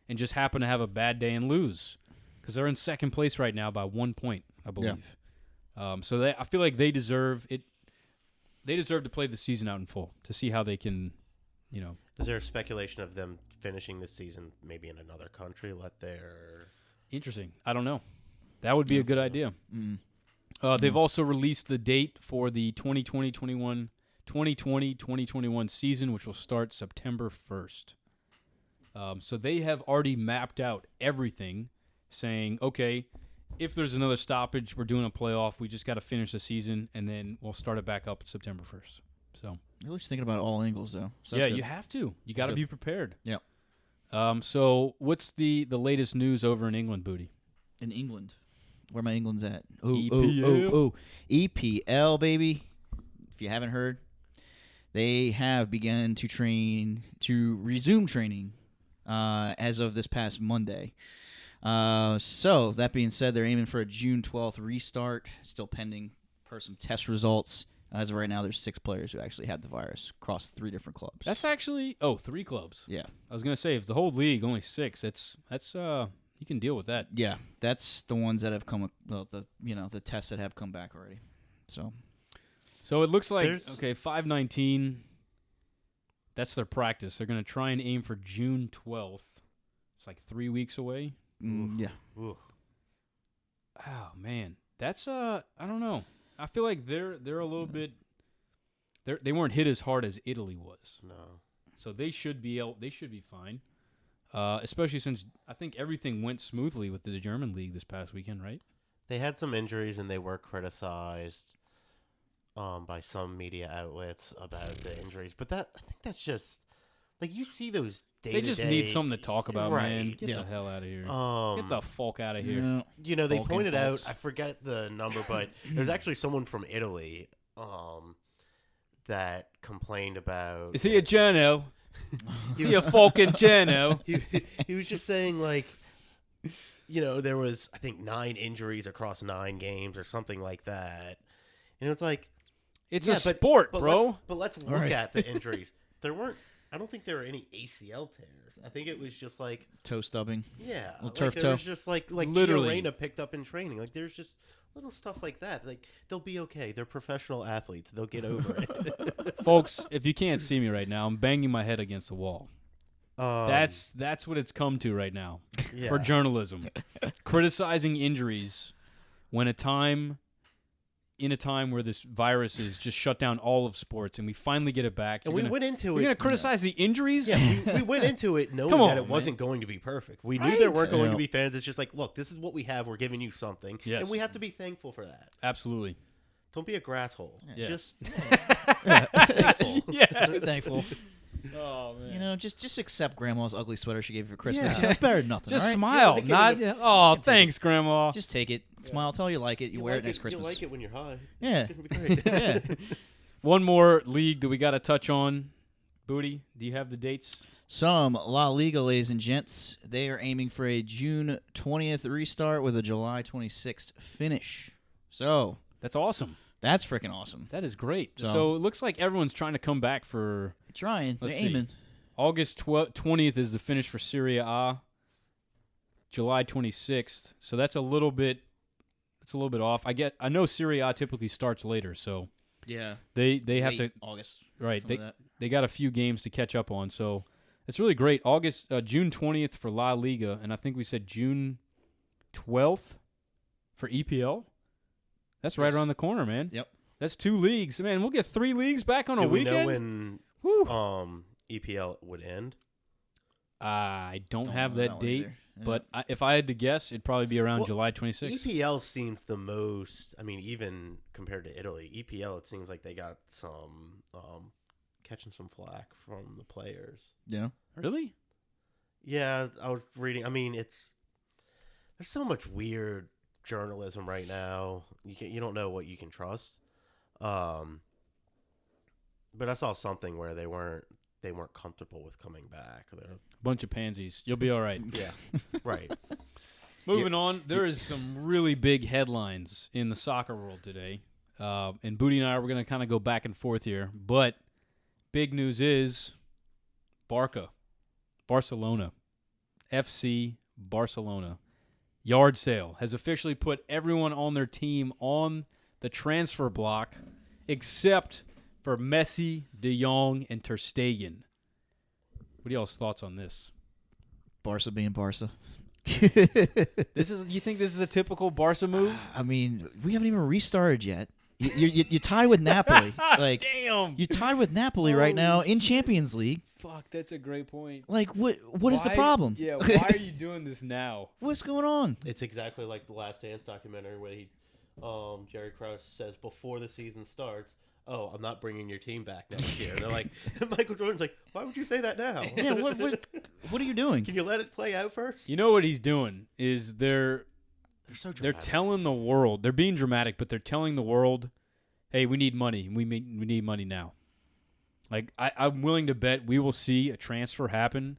and just happen to have a bad day and lose because they're in second place right now by 1 point, I believe. Yeah. I feel like they deserve it. They deserve to play the season out in full to see how they can Is there a speculation of them finishing this season maybe in another country? Interesting. I don't know. That would be a good idea. They've also released the date for the 2020-2021 season, which will start September 1st. So they have already mapped out everything, saying, okay, if there's another stoppage, we're doing a playoff. We just got to finish the season, and then we'll start it back up September 1st. So, at least thinking about all angles, though. So yeah, you have to. You got to be prepared. Yeah. So what's the latest news over in England, Booty? In England, where my England's at? EPL. EPL, baby. If you haven't heard, they have begun to resume training as of this past Monday. So that being said, they're aiming for a June 12th restart, still pending per some test results. As of right now, there's 6 players who actually had the virus across 3 different clubs. That's actually 3 clubs. Yeah. I was gonna say if the whole league only 6, that's you can deal with that. Yeah, that's the ones that have come. Well, the tests that have come back already. So it looks like 5/19. That's their practice. They're gonna try and aim for June 12th. It's like 3 weeks away. Yeah. Ooh. Oh man, that's I don't know. I feel like they're a little bit. They weren't hit as hard as Italy was. No. So they should be fine. Especially since I think everything went smoothly with the German league this past weekend, right? They had some injuries and they were criticized by some media outlets about the injuries, but I think that's just like you see those day-to-day. They just need something to talk about, right. man. Get the hell out of here. Get the fuck out of here. They Vulcan pointed folks. out, I forget the number, but there's actually someone from Italy that complained about. Is he a journo? Is he a fucking journo? He was just saying, like, there was, I think, 9 injuries across 9 games or something like that. And it's like. It's a sport, bro. Let's look at the injuries. I don't think there were any ACL tears. I think it was just like toe stubbing. Yeah, turf there toe. was just like Literally. Gio picked up in training. Like there's just little stuff like that. Like they'll be okay. They're professional athletes. They'll get over it. Folks, if you can't see me right now, I'm banging my head against the wall. That's what it's come to right now for journalism. Criticizing injuries when in a time where this virus is just shut down all of sports, and we finally get it back. And we went into it. You're going to criticize the injuries? Yeah, we went into it knowing that it wasn't going to be perfect. We knew there weren't going to be fans. It's just like, look, this is what we have. We're giving you something. Yes. And we have to be thankful for that. Absolutely. Don't be a grasshole. Yeah. Just thankful. Yes. Thankful. Oh, man. Just accept Grandma's ugly sweater she gave you for Christmas. Yeah. It's better than nothing. Just all right? smile. Thanks, Grandma. Just take it. Smile. Tell her you like it. You wear like it next Christmas. You like it when you're high. Yeah. It's gonna be great. Yeah. One more league that we got to touch on. Booty, do you have the dates? Some La Liga, ladies and gents. They are aiming for a June 20th restart with a July 26th finish. So That's awesome. that's freaking awesome. That is great. So- So it looks like everyone's trying to come back for Trying. They're Let's see. aiming. August 20th is the finish for Serie A. July 26th. So that's a little bit off. I know Serie A typically starts later, so Yeah. they have Late to August. right. something like that. They got a few games to catch up on, so it's really great. June 20th for La Liga, and I think we said June 12th for EPL. That's right Yes. around the corner, man. Yep. That's 2 leagues, man. We'll get 3 leagues back on a Do we know weekend. when EPL would end? I don't Don't have know that one date, either. Yeah. but if I had to guess, it'd probably be around Well, July 26th. EPL seems the most. I mean, even compared to Italy, EPL it seems like they got some catching some flack from the players. Yeah. Really? Yeah, I was reading. I mean, there's so much weird journalism right now. You don't know what you can trust. But I saw something where they weren't comfortable with coming back. Bunch of pansies. You'll be all right. Yeah, right. Moving on, there is some really big headlines in the soccer world today. And Booty and I, we're going to kind of go back and forth here. But big news is Barcelona, FC Barcelona. Yard sale has officially put everyone on their team on the transfer block except for Messi, De Jong, and Ter Stegen. What are y'all's thoughts on this? Barca being Barca. You think this is a typical Barca move? I mean, we haven't even restarted yet. You tied with Napoli. Like, damn. You tied with Napoli right now in Champions League. Fuck, that's a great point. Like, what is the problem? Yeah, why are you doing this now? What's going on? It's exactly like the Last Dance documentary where Jerry Krause says before the season starts, "Oh, I'm not bringing your team back next year." They're like, Michael Jordan's like, "Why would you say that now?" Yeah, what are you doing? Can you let it play out first? You know what he's doing is they're so dramatic. They're telling the world. They're being dramatic, but they're telling the world, "Hey, we need money. We need money now." Like I'm willing to bet we will see a transfer happen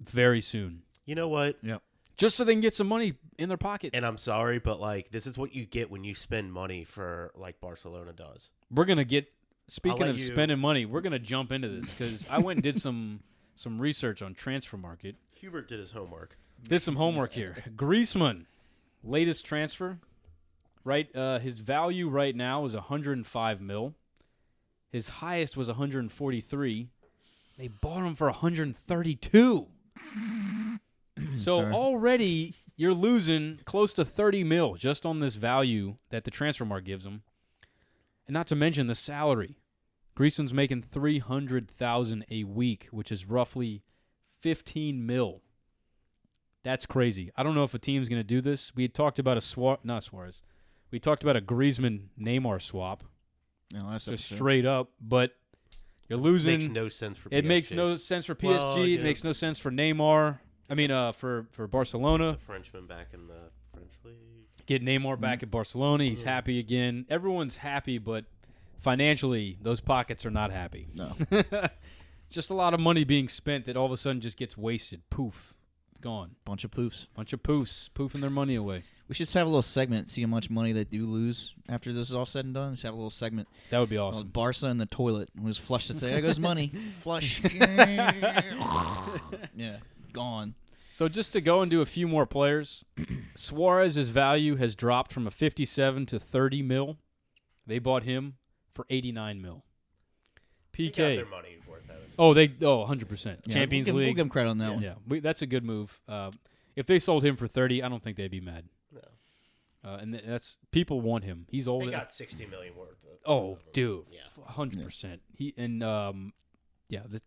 very soon. You know what? Yep. Just so they can get some money in their pocket. And I'm sorry, but like this is what you get when you spend money for like Barcelona does. We're gonna get. Speaking of spending money, we're gonna jump into this because I went and did some research on transfer market. Hubert did his homework. Did some homework here. Griezmann, latest transfer. Right, his value right now is 105 mil. His highest was 143. They bought him for 132. So already you're losing close to 30 mil just on this value that the transfer market gives him. And not to mention the salary. Griezmann's making $300,000 a week, which is roughly 15 mil. That's crazy. I don't know if a team's going to do this. We had talked about we talked about a Griezmann-Neymar swap. No, that's just straight up, but you're losing. It makes no sense for PSG. It makes no sense for PSG. Well, it makes no sense for Neymar. I mean, for Barcelona. The Frenchman back in the French league. Get Neymar back at Barcelona. He's happy again. Everyone's happy, but financially, those pockets are not happy. No. Just a lot of money being spent that all of a sudden just gets wasted. Poof. It's gone. Bunch of poofs. Poofing their money away. We should just have a little segment, see how much money they do lose after this is all said and done. Just have a little segment. That would be awesome. Barca in the toilet. It was flushed. There goes money. Flush. Yeah, gone. So just to go and do a few more players, Suarez's value has dropped from a 57 to 30 mil. They bought him for 89 mil. PK. They got their money worth out. 100%. Yeah, Champions League. We'll give them credit on that one. Yeah, that's a good move. If they sold him for 30, I don't think they'd be mad. No. And that's people want him. He's old. They got 60 million worth. Dude. Yeah. 100%.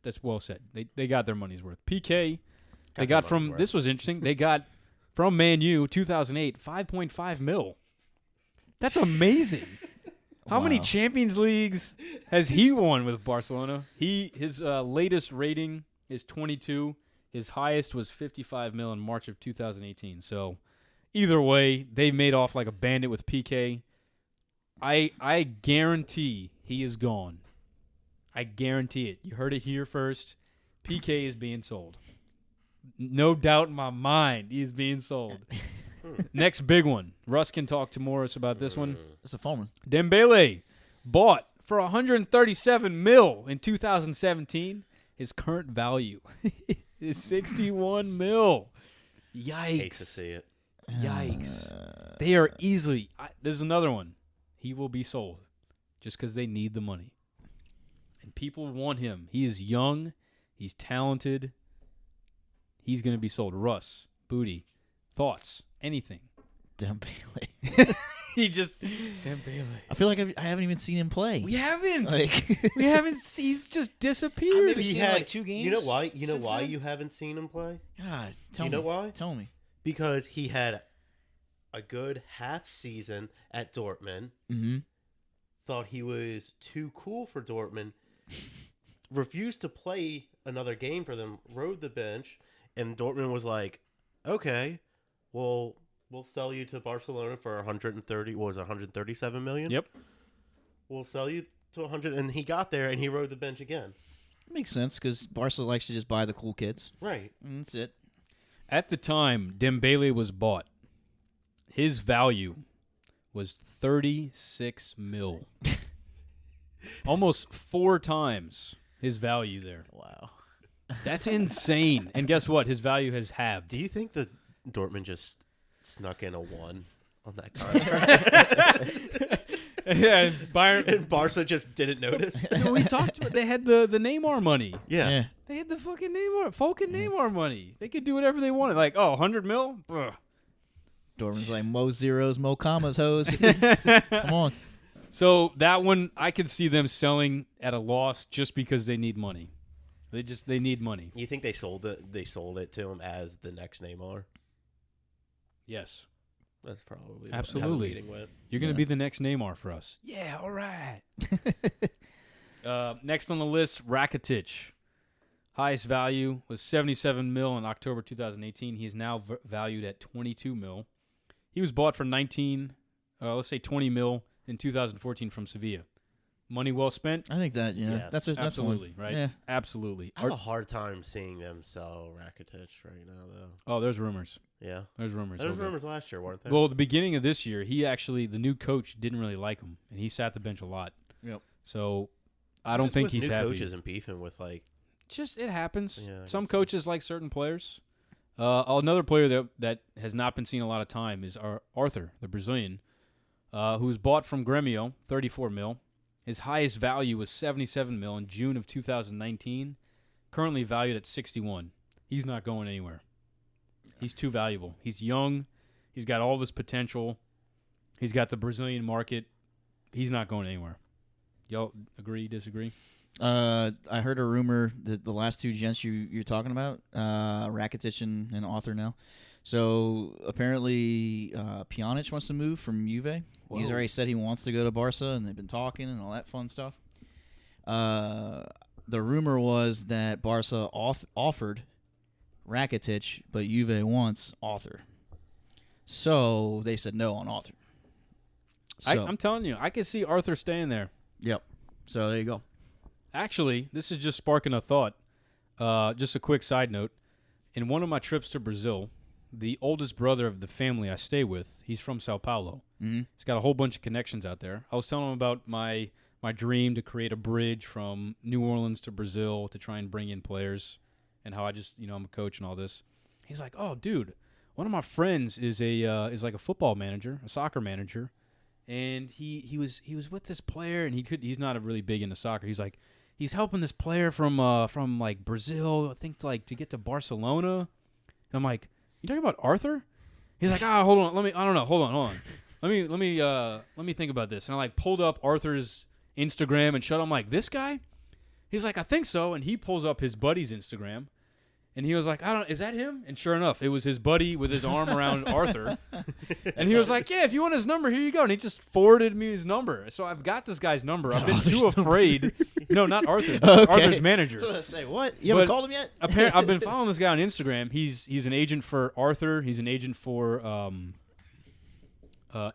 That's well said. They got their money's worth. PK, they got from this was interesting. They got from Man U 2008 5.5 mil. That's amazing. How many Champions Leagues has he won with Barcelona? His latest rating is 22. His highest was 55 mil in March of 2018. So either way, they made off like a bandit with PK. I guarantee he is gone. I guarantee it. You heard it here first. PK is being sold. No doubt in my mind he's being sold. Next big one. Russ can talk to Morris about this one. It's a fun one. Dembele bought for 137 mil in 2017. His current value is 61 mil. Yikes. Hate to see it. Yikes. They are easily. There's another one. He will be sold just because they need the money. And people want him. He is young. He's talented. He's going to be sold. Russ, Booty, thoughts, anything. Dembele. Dembele. I feel like I haven't even seen him play. We haven't. Like, we haven't. He's just disappeared. I've seen him like 2 games. You know why? You know why you haven't seen him play? God, tell me. You know why? Tell me. Because he had a good half season at Dortmund. Mm-hmm. Thought he was too cool for Dortmund. Refused to play another game for them. Rode the bench, and Dortmund was like, "Okay, well, we'll sell you to Barcelona for 130. What was it, 137 million? Yep. We'll sell you to 100." And he got there, and he rode the bench again. Makes sense because Barca likes to just buy the cool kids. Right. And that's it. At the time Dembele was bought, his value was 36 mil. Almost 4 times his value there. Wow. That's insane. And guess what? His value has halved. Do you think that Dortmund just snuck in a 1 on that contract? Yeah, Bayern. And Barca just didn't notice. No, we talked about they had the Neymar money. Yeah. They had the fucking Neymar money. They could do whatever they wanted. Like, 100 mil? Ugh. Dorman's like, mo zeros, mo commas, hoes. Come on. So that one, I could see them selling at a loss just because they need money. They need money. You think they sold it? They sold it to him as the next Neymar. Yes. That's probably absolutely. how the meeting went. You're going to be the next Neymar for us. Yeah, all right. Next on the list, Rakitic. Highest value was 77 mil in October 2018. He is now valued at 22 mil. He was bought for 20 mil in 2014 from Sevilla. Money well spent? I think that, Yes. that's Absolutely, one. right? Yeah. Absolutely. I have a hard time seeing them sell Rakitic right now, though. Oh, there's rumors. Yeah. There's rumors. There was Okay. rumors last year, weren't there? Well, the beginning of this year, the new coach didn't really like him, and he sat the bench a lot. Yep. So I don't think he's new happy. coaches and beefing with, like... Just, it happens. Yeah, I Some guess so. coaches like certain players. Another player that has not been seen a lot of time is Arthur, the Brazilian, who was bought from Grêmio, 34 mil. His highest value was 77 mil in June of 2019, currently valued at 61. He's not going anywhere. He's too valuable. He's young. He's got all this potential. He's got the Brazilian market. He's not going anywhere. Y'all agree, disagree? I heard a rumor that the last two gents you're talking about, Rakitic and Arthur now. So apparently Pjanic wants to move from Juve. Whoa. He's already said he wants to go to Barca, and they've been talking and all that fun stuff. The rumor was that Barca offered Rakitic, but Juve wants Arthur. So they said no on Arthur. So, I'm telling you, I can see Arthur staying there. Yep. So there you go. Actually, this is just sparking a thought. Just a quick side note. In one of my trips to Brazil, the oldest brother of the family I stay with, he's from Sao Paulo. Mm-hmm. He's got a whole bunch of connections out there. I was telling him about my dream to create a bridge from New Orleans to Brazil to try and bring in players, and how I just, I'm a coach and all this. He's like, "Oh, dude, one of my friends is like a football manager, a soccer manager, and he was with this player, and he's not really big into soccer. He's like, he's helping this player from like Brazil, I think to get to Barcelona." And I'm like, "You talking about Arthur?" He's like, hold on, hold on. Let me think about this. And I like pulled up Arthur's Instagram and showed him, like, this guy? He's like, "I think so." And he pulls up his buddy's Instagram, and he was like, is that him?" And sure enough, it was his buddy with his arm around Arthur. And he was like, "Yeah, if you want his number, here you go." And he just forwarded me his number. So I've got this guy's number. I've been too afraid. No, not Arthur. Okay. Arthur's manager. I was gonna say, what? You haven't But called him yet? I've been following this guy on Instagram. He's an agent for Arthur. He's an agent for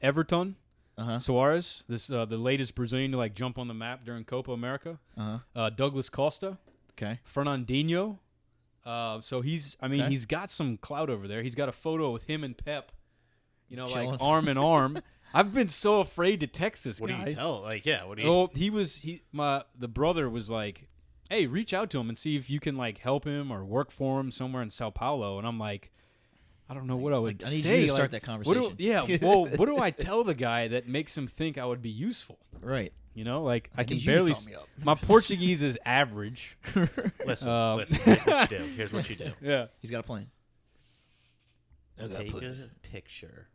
Everton. Uh-huh. Suarez, the latest Brazilian to like jump on the map during Copa America. Uh-huh. Douglas Costa, Okay. Fernandinho. So he's got some clout over there. He's got a photo with him and Pep, Chilling. like arm in arm. I've been so afraid to text this What guy. do you tell? Like, yeah, what do you... Oh, the brother was like, "Hey, reach out to him and see if you can like help him or work for him somewhere in Sao Paulo." And I'm like, I don't know what I would I need say. you to start Like, that conversation. what do I tell the guy that makes him think I would be useful? Right. Like I can need you to barely. tell me up. My Portuguese is average. Listen, here's what you do. Here's what you do. Yeah. He's got a plan. Take a picture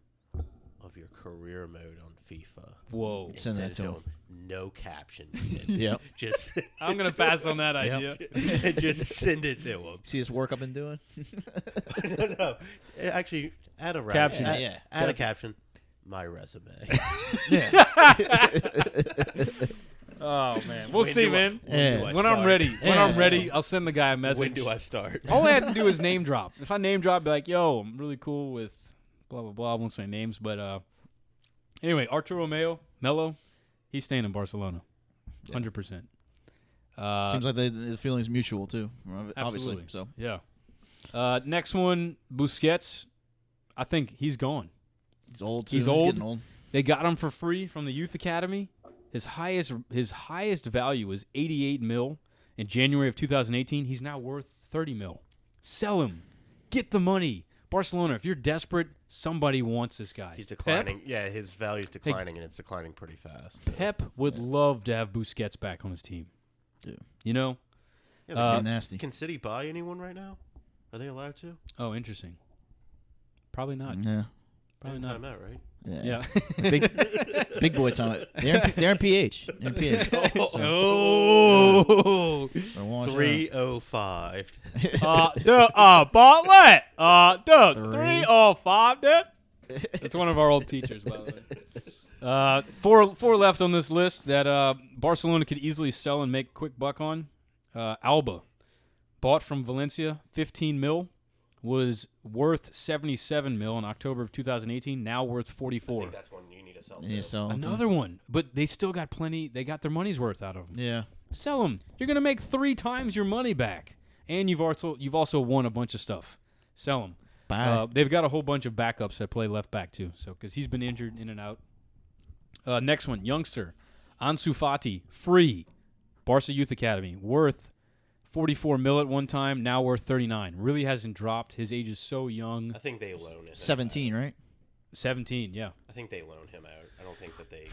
of your career mode on FIFA. Whoa. and Send that to him. No caption. Yep. Just I'm gonna pass on that idea. just send it to him. See this work I've been doing? No. Actually, add a Caption. Add a caption. My resume. Oh man, we'll see, man. When I'm ready, I'll send the guy a message. When do I start? All I have to do is name drop. If I name drop, be like, "Yo, I'm really cool with blah blah blah." I won't say names, but anyway, Arturo Melo, he's staying in Barcelona, 100%. Seems like the feeling's mutual too. Obviously. Absolutely. So Yeah. Next one, Busquets. I think he's gone. he's old too. He's old. Getting old. They got him for free from the youth academy. His highest value was 88 mil in January of 2018. He's now worth 30 mil. Sell him. Get the money. Barcelona, if you're desperate, somebody wants this guy. He's declining. His value's declining, and it's declining pretty fast. Pep would love to have Busquets back on his team. Yeah. You know? Yeah, nasty. Can City buy anyone right now? Are they allowed to? Oh, interesting. Probably not. Yeah. Probably not. Time out, right? Yeah. big boy time. They're in PH. They're in PH. Oh. 305. Bartlett. 305, dude. That's one of our old teachers, by the way. Four left on this list that Barcelona could easily sell and make a quick buck on. Alba, bought from Valencia, 15 mil. Was worth 77 mil in October of 2018, now worth 44. I think that's one you need to sell too. Yeah, sell Another one, but they still got plenty. They got their money's worth out of them. Yeah. Sell them. You're going to make 3 times your money back. And you've also won a bunch of stuff. Sell them. Bye. They've got a whole bunch of backups that play left back too, so because he's been injured in and out. Next one, youngster, Ansu Fati, free, Barca Youth Academy, worth 44 mil at one time, now worth 39. Really hasn't dropped. His age is so young. I think they loan him 17, right? 17, yeah. I think they loan him out. I don't think that they.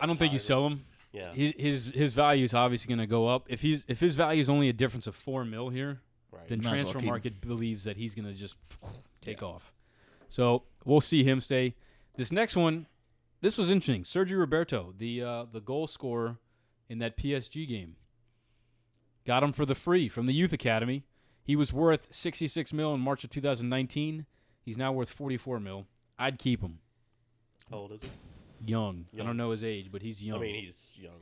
I don't think you sell him. Yeah. His value is obviously going to go up. If his value is only a difference of 4 mil here, Right. then Might as well transfer keep market believes that he's going to just take off. So we'll see him stay. This next one, this was interesting. Sergio Roberto, the goal scorer in that PSG game. Got him for the free from the Youth Academy. He was worth 66 mil in March of 2019. He's now worth 44 mil. I'd keep him. How old is he? Young. I don't know his age, but he's young. I mean, he's young.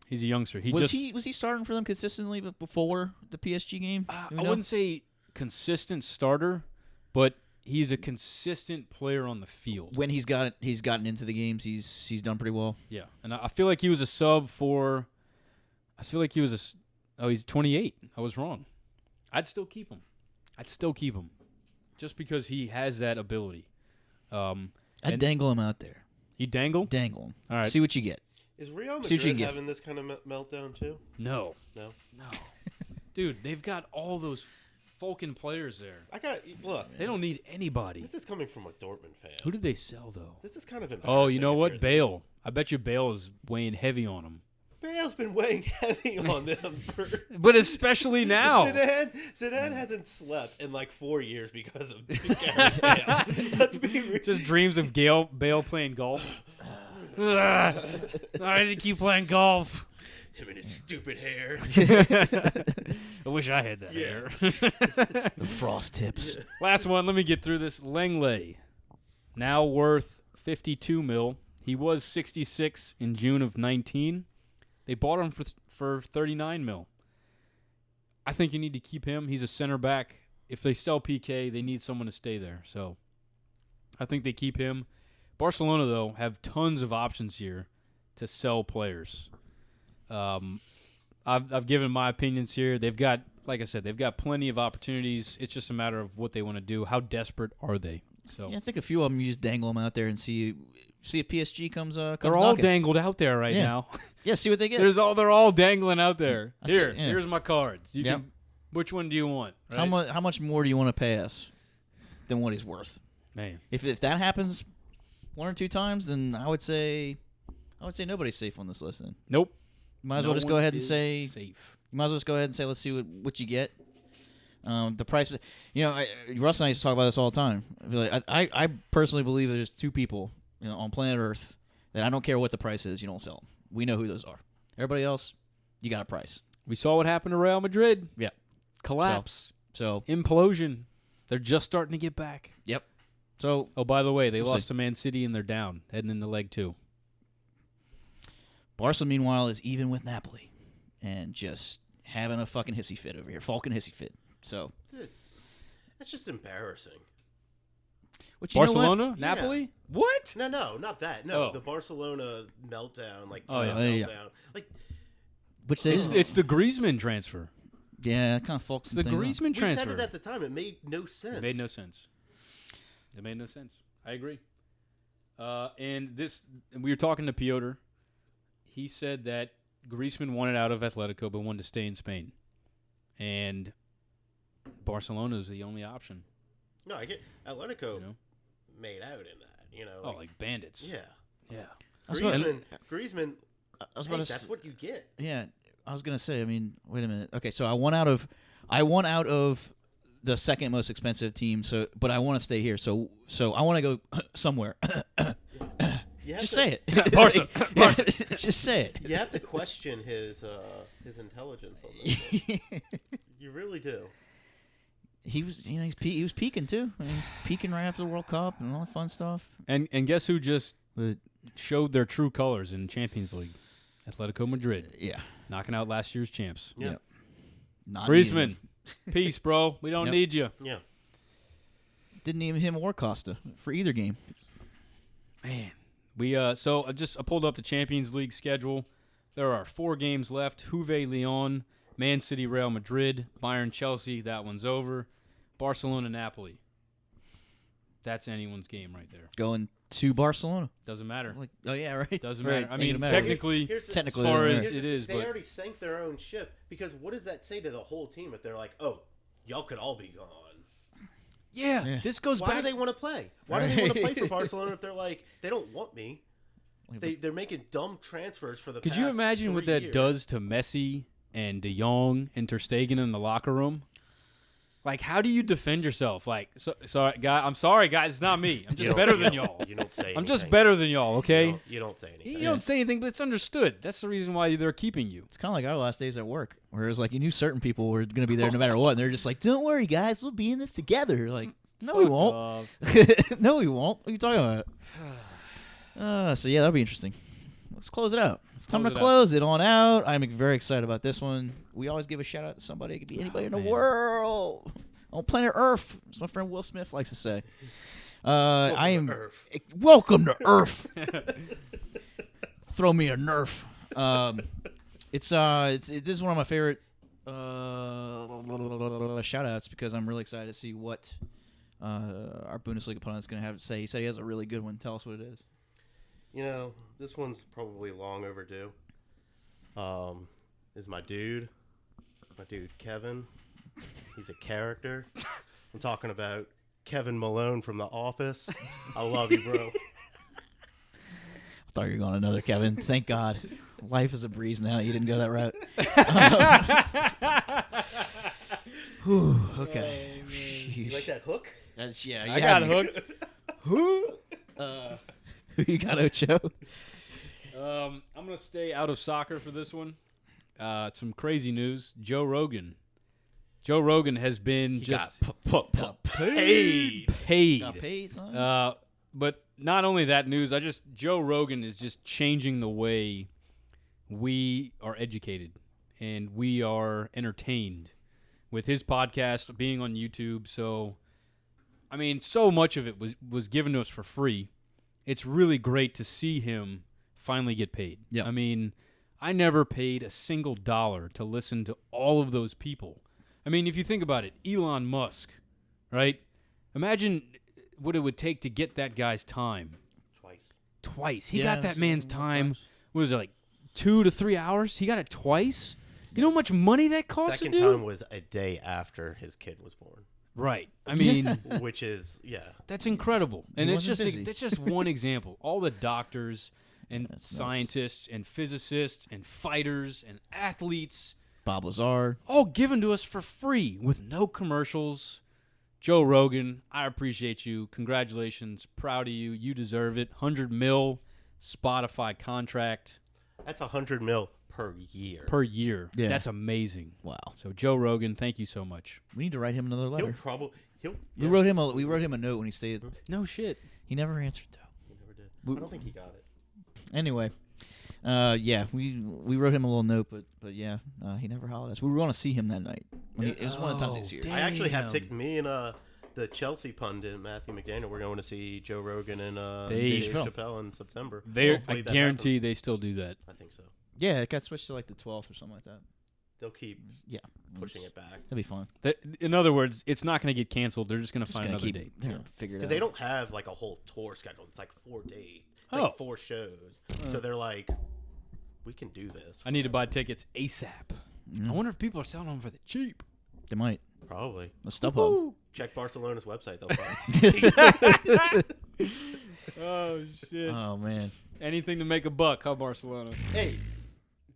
He's a youngster. Was he starting for them consistently before the PSG game? I wouldn't say consistent starter, but he's a consistent player on the field. When he's gotten into the games, he's done pretty well. Yeah, and I feel like he was a sub for. I feel like he was a. Oh, he's 28. I was wrong. I'd still keep him. Just because he has that ability. I'd dangle him out there. You dangle? Dangle him. All right. See what you get. Is Real See what you Madrid can having this kind of meltdown too? No. No. Dude, they've got all those Falcon players there. Look. They don't need anybody. This is coming from a Dortmund fan. Who did they sell, though? This is kind of embarrassing. Oh, you know if what? you're- Bale. I bet you Bale is weighing heavy on him. Bale's been weighing heavy on them for. But especially now. Zidane hasn't slept in like 4 years because of Gareth Bale. Let's be real. Just dreams of Bale playing golf. Why does he keep playing golf? Him and his stupid hair. I wish I had that hair. The frost tips. Last one. Let me get through this. Langley, now worth 52 mil. He was 66 in June of 19. They bought him for 39 mil. I think you need to keep him. He's a center back. If they sell PK, they need someone to stay there. So I think they keep him. Barcelona, though, have tons of options here to sell players. I've given my opinions here. They've got, like I said, they've got plenty of opportunities. It's just a matter of what they want to do. How desperate are they? So Yeah, I think a few of them you just dangle them out there and see if PSG comes they're all knocking. dangled out there right now. Yeah, see what they get. They're all dangling out there. Yeah. Here's my cards. You Yep. can. Which one do you want? Right? How much more do you want to pay us than what he's worth? Man, If that happens 1 or 2 times, then I would say nobody's safe on this list. Then nope. you might as well just go ahead and say let's see what you get. The price, Russ and I used to talk about this all the time. I personally believe there's 2 people, on planet Earth that I don't care what the price is, you don't sell them. We know who those are. Everybody else, you got a price. We saw what happened to Real Madrid. Yeah, Collapse. So Implosion. They're just starting to get back. yep. So Oh, by the way, they We'll lost see. to Man City and they're down, heading into leg 2. Barca, meanwhile, is even with Napoli and just having a fucking hissy fit over here, Falcon hissy fit. So That's just embarrassing. But you know what? Barcelona? Yeah. Napoli? What? No, not that. No, Oh. the Barcelona meltdown, Oh, yeah. meltdown. Like Which they It's the Griezmann transfer. yeah, kind of Falcon. It's the Griezmann we transfer. said it at the time. It made no sense. It made no sense. I agree. And we were talking to Piotr. He said that Griezmann wanted out of Atletico but wanted to stay in Spain. And Barcelona is the only option. No, I get Atletico made out in that. You know, like bandits. Yeah. I Griezmann. was about to That's what you get. Yeah, I was gonna say. I mean, wait a minute. Okay, so I won out of the second most expensive team. So, but I want to stay here. So I want to go somewhere. Just say it. Barca. Just say it. You have to question his intelligence on this one. You really do. He was, he was peaking too. I mean, peaking right after the World Cup and all that fun stuff. And guess who just showed their true colors in Champions League? Atletico Madrid. Yeah, knocking out last year's champs. Yep. Griezmann, peace, bro. We don't need you. Yeah. Didn't even him or Costa for either game. Man, I pulled up the Champions League schedule. There are 4 games left. Juve, Lyon, Man City, Real Madrid, Bayern, Chelsea. That one's over. Barcelona, Napoli. That's anyone's game right there. Going to Barcelona. Doesn't matter. Oh yeah, right. Doesn't right. matter. I mean, technically, as far as it is, they but already sank their own ship because what does that say to the whole team if they're like, oh, y'all could all be gone? yeah. This goes Why back. do they want to play? Why do they want to play for Barcelona if they're like, they don't want me? They're making dumb transfers for the Could past you imagine 3 what that years. does to Messi and De Jong and Ter Stegen in the locker room? Like, how do you defend yourself? Like, I'm sorry, guys. It's not me. I'm just better than y'all. You don't say anything. I'm just better than y'all, okay? You don't say anything. You don't say anything, but it's understood. That's the reason why they're keeping you. It's kind of like our last days at work, whereas like you knew certain people were going to be there no matter what, and they're just like, "Don't worry, guys, we'll be in this together." Like, no, we won't. No, we won't. What are you talking about? So yeah, that'll be interesting. Let's close it out. It's time to close it on out. I'm very excited about this one. We always give a shout out to somebody. It could be anybody in the world on planet Earth, as my friend Will Smith likes to say. Welcome to Earth. Throw me a Nerf. This is one of my favorite shout outs because I'm really excited to see what our Bundesliga opponent is going to have to say. He said he has a really good one. Tell us what it is. You know, this one's probably long overdue. Is my dude Kevin. He's a character. I'm talking about Kevin Malone from The Office. I love you, bro. I thought you were going another Kevin. Thank God. Life is a breeze now. You didn't go that route. Okay. You like that hook? I got hooked. Who you got, Ocho? I'm going to stay out of soccer for this one. Some crazy news. Joe Rogan has been paid. Got paid, son? But not only that news, Joe Rogan is just changing the way we are educated and we are entertained with his podcast being on YouTube. So, I mean, so much of it was given to us for free. It's really great to see him finally get paid. Yeah. I mean, I never paid a single dollar to listen to all of those people. I mean, if you think about it, Elon Musk, right? Imagine what it would take to get that guy's time. Twice. He got that man's time. What was it, like 2 to 3 hours? He got it twice? You know how much money that costs Second to do? time was a day after his kid was born. Right. I mean, which is, that's incredible. And that's just one example. All the doctors and scientists and physicists and fighters and athletes, Bob Lazar, all given to us for free with no commercials. Joe Rogan, I appreciate you. Congratulations. Proud of you. You deserve it. $100 million Spotify contract. That's $100 million per year. Yeah. That's amazing. Wow. So Joe Rogan, thank you so much. We need to write him another letter. We wrote him a note when he stayed. No shit. He never answered though. He never did. I don't think he got it. Anyway, we wrote him a little note, but he never hollered at us. We were going to see him that night. It was one of the times he was here. I actually have me and the Chelsea pundit Matthew McDaniel. We're going to see Joe Rogan and Dave Chappelle in September. I guarantee they still do that. I think so. Yeah, it got switched to like the 12th or something like that. They'll keep pushing it back. That'd be fun. In other words, it's not going to get canceled. They're just going to find another date. They're going to figure it out. Because they don't have like a whole tour schedule. It's like 4 days. Like 4 shows. So they're like, we can do this. I need to buy tickets ASAP. I wonder if people are selling them for the cheap. They might. Probably. StubHub. Check Barcelona's website. They'll find. Oh shit! Oh man. Anything to make a buck, huh, Barcelona? Hey,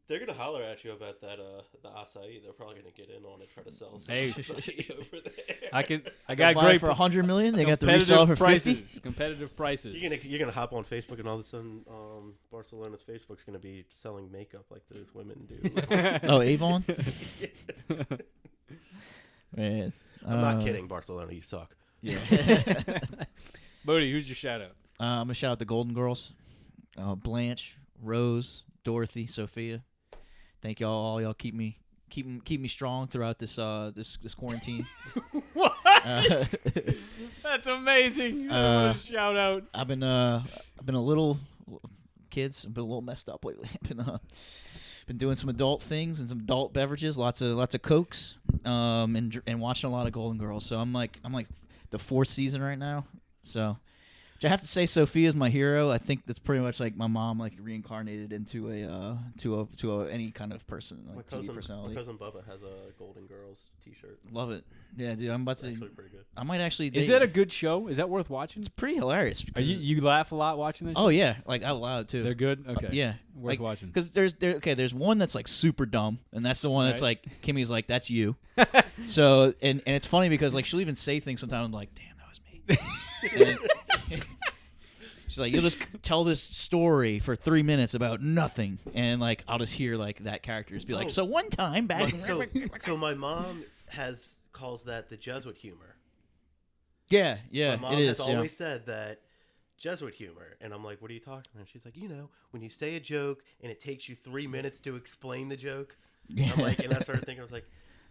they're gonna holler at you about that. The acai. They're probably gonna get in on it, try to sell some Hey. acai over there. I got Buy great for $100 million. They got the competitive resale for prices. 50. Competitive prices. You're gonna hop on Facebook and all of a sudden, Barcelona's Facebook's gonna be selling makeup like those women do. Oh, Avon. Man, I'm not kidding, Barcelona. You suck. Yeah. Booty, who's your shout out? I'm gonna shout out the Golden Girls, Blanche, Rose, Dorothy, Sophia. Thank y'all. Y'all keep me strong throughout this quarantine. What? That's amazing. Shout out. I've been a little kids. I've been a little messed up lately. I've been doing some adult things and some adult beverages, lots of Cokes, and watching a lot of Golden Girls. So I'm like the 4th season right now. So. I have to say, Sophia's my hero. I think that's pretty much like my mom, like reincarnated into any kind of person, like TV personality. My cousin Bubba has a Golden Girls T-shirt. Love it. Yeah, dude. I'm about It's to. actually pretty good. I might actually. Is that a good show? Is that worth watching? It's pretty hilarious. Are you laugh a lot watching this? Oh yeah, like out loud too. They're good. Okay. Yeah, Worth watching. Because there's one that's like super dumb, and that's the one that's like Kimmy's like that's you. So and it's funny because like she'll even say things sometimes I'm like, damn, that was me. She's like, you'll just tell this story for 3 minutes about nothing, and like I'll just hear like that character just be like, so one time back. So my mom calls that the Jesuit humor. Yeah, My mom it has is. always said that Jesuit humor, and I'm like, what are you talking about? And she's like, when you say a joke and it takes you 3 minutes to explain the joke. Yeah. I'm like, and I started thinking, I was like,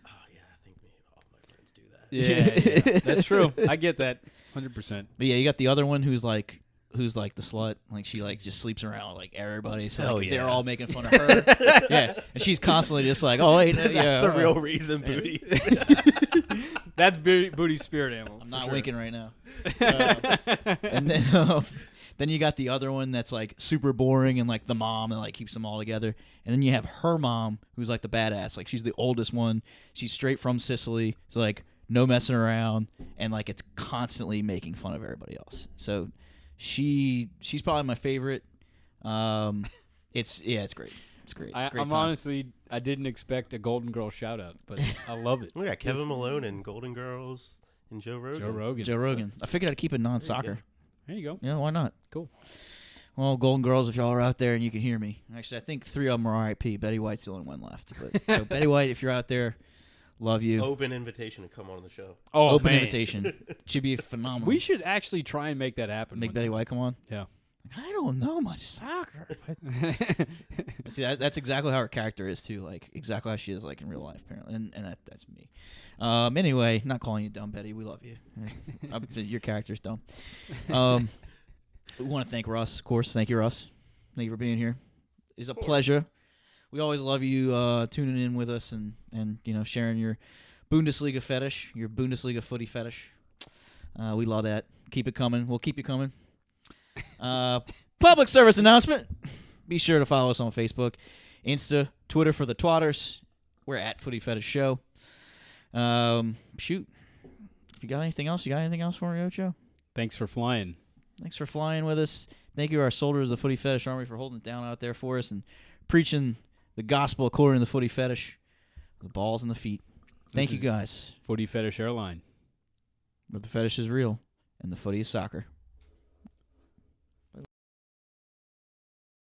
oh yeah, I think maybe all my friends do that. Yeah, that's true. I get that 100%. But yeah, you got the other one who's like the slut, like she like just sleeps around with like everybody, so like, they're all making fun of her. Yeah, and she's constantly just like, oh wait, that's the real reason, Booty. That's Booty's spirit animal. I'm not sure. winking right now. And then you got the other one that's like super boring and like the mom and like keeps them all together. And then you have her mom who's like the badass, like she's the oldest one. She's straight from Sicily, so like no messing around, and like it's constantly making fun of everybody else. So. She's probably my favorite. It's great. It's great. It's a great I'm time. honestly, I didn't expect a Golden Girl shout out, but I love it. We got Kevin Malone and Golden Girls and Joe Rogan. Joe Rogan. I figured I'd keep it non-soccer. There you go. Yeah, why not? Cool. Well, Golden Girls, if y'all are out there and you can hear me. Actually, I think 3 of them are RIP. Betty White's the only one left. But, so Betty White, if you're out there, love you. Open invitation to come on the show. Oh, Open man. invitation. Should be phenomenal. We should actually try and make that happen. Make Betty White come on? Yeah. I don't know much soccer. See, that's exactly how her character is too. Like exactly how she is like in real life, apparently, and that's me. Anyway, not calling you dumb, Betty. We love you. Your character's dumb. We want to thank Russ, of course. Thank you, Russ. Thank you for being here. It's a pleasure. We always love you tuning in with us and sharing your Bundesliga fetish, your Bundesliga footy fetish. We love that. Keep it coming. We'll keep you coming. Public service announcement. Be sure to follow us on Facebook, Insta, Twitter for the twatters. We're at Footy Fetish Show. Shoot. If you got anything else for me, Ocho? Thanks for flying. Thanks for flying with us. Thank you to our soldiers of the Footy Fetish Army for holding it down out there for us and preaching the gospel according to the Footy Fetish. The balls and the feet. Thank you guys. Footy Fetish Airline. But the fetish is real, and the footy is soccer.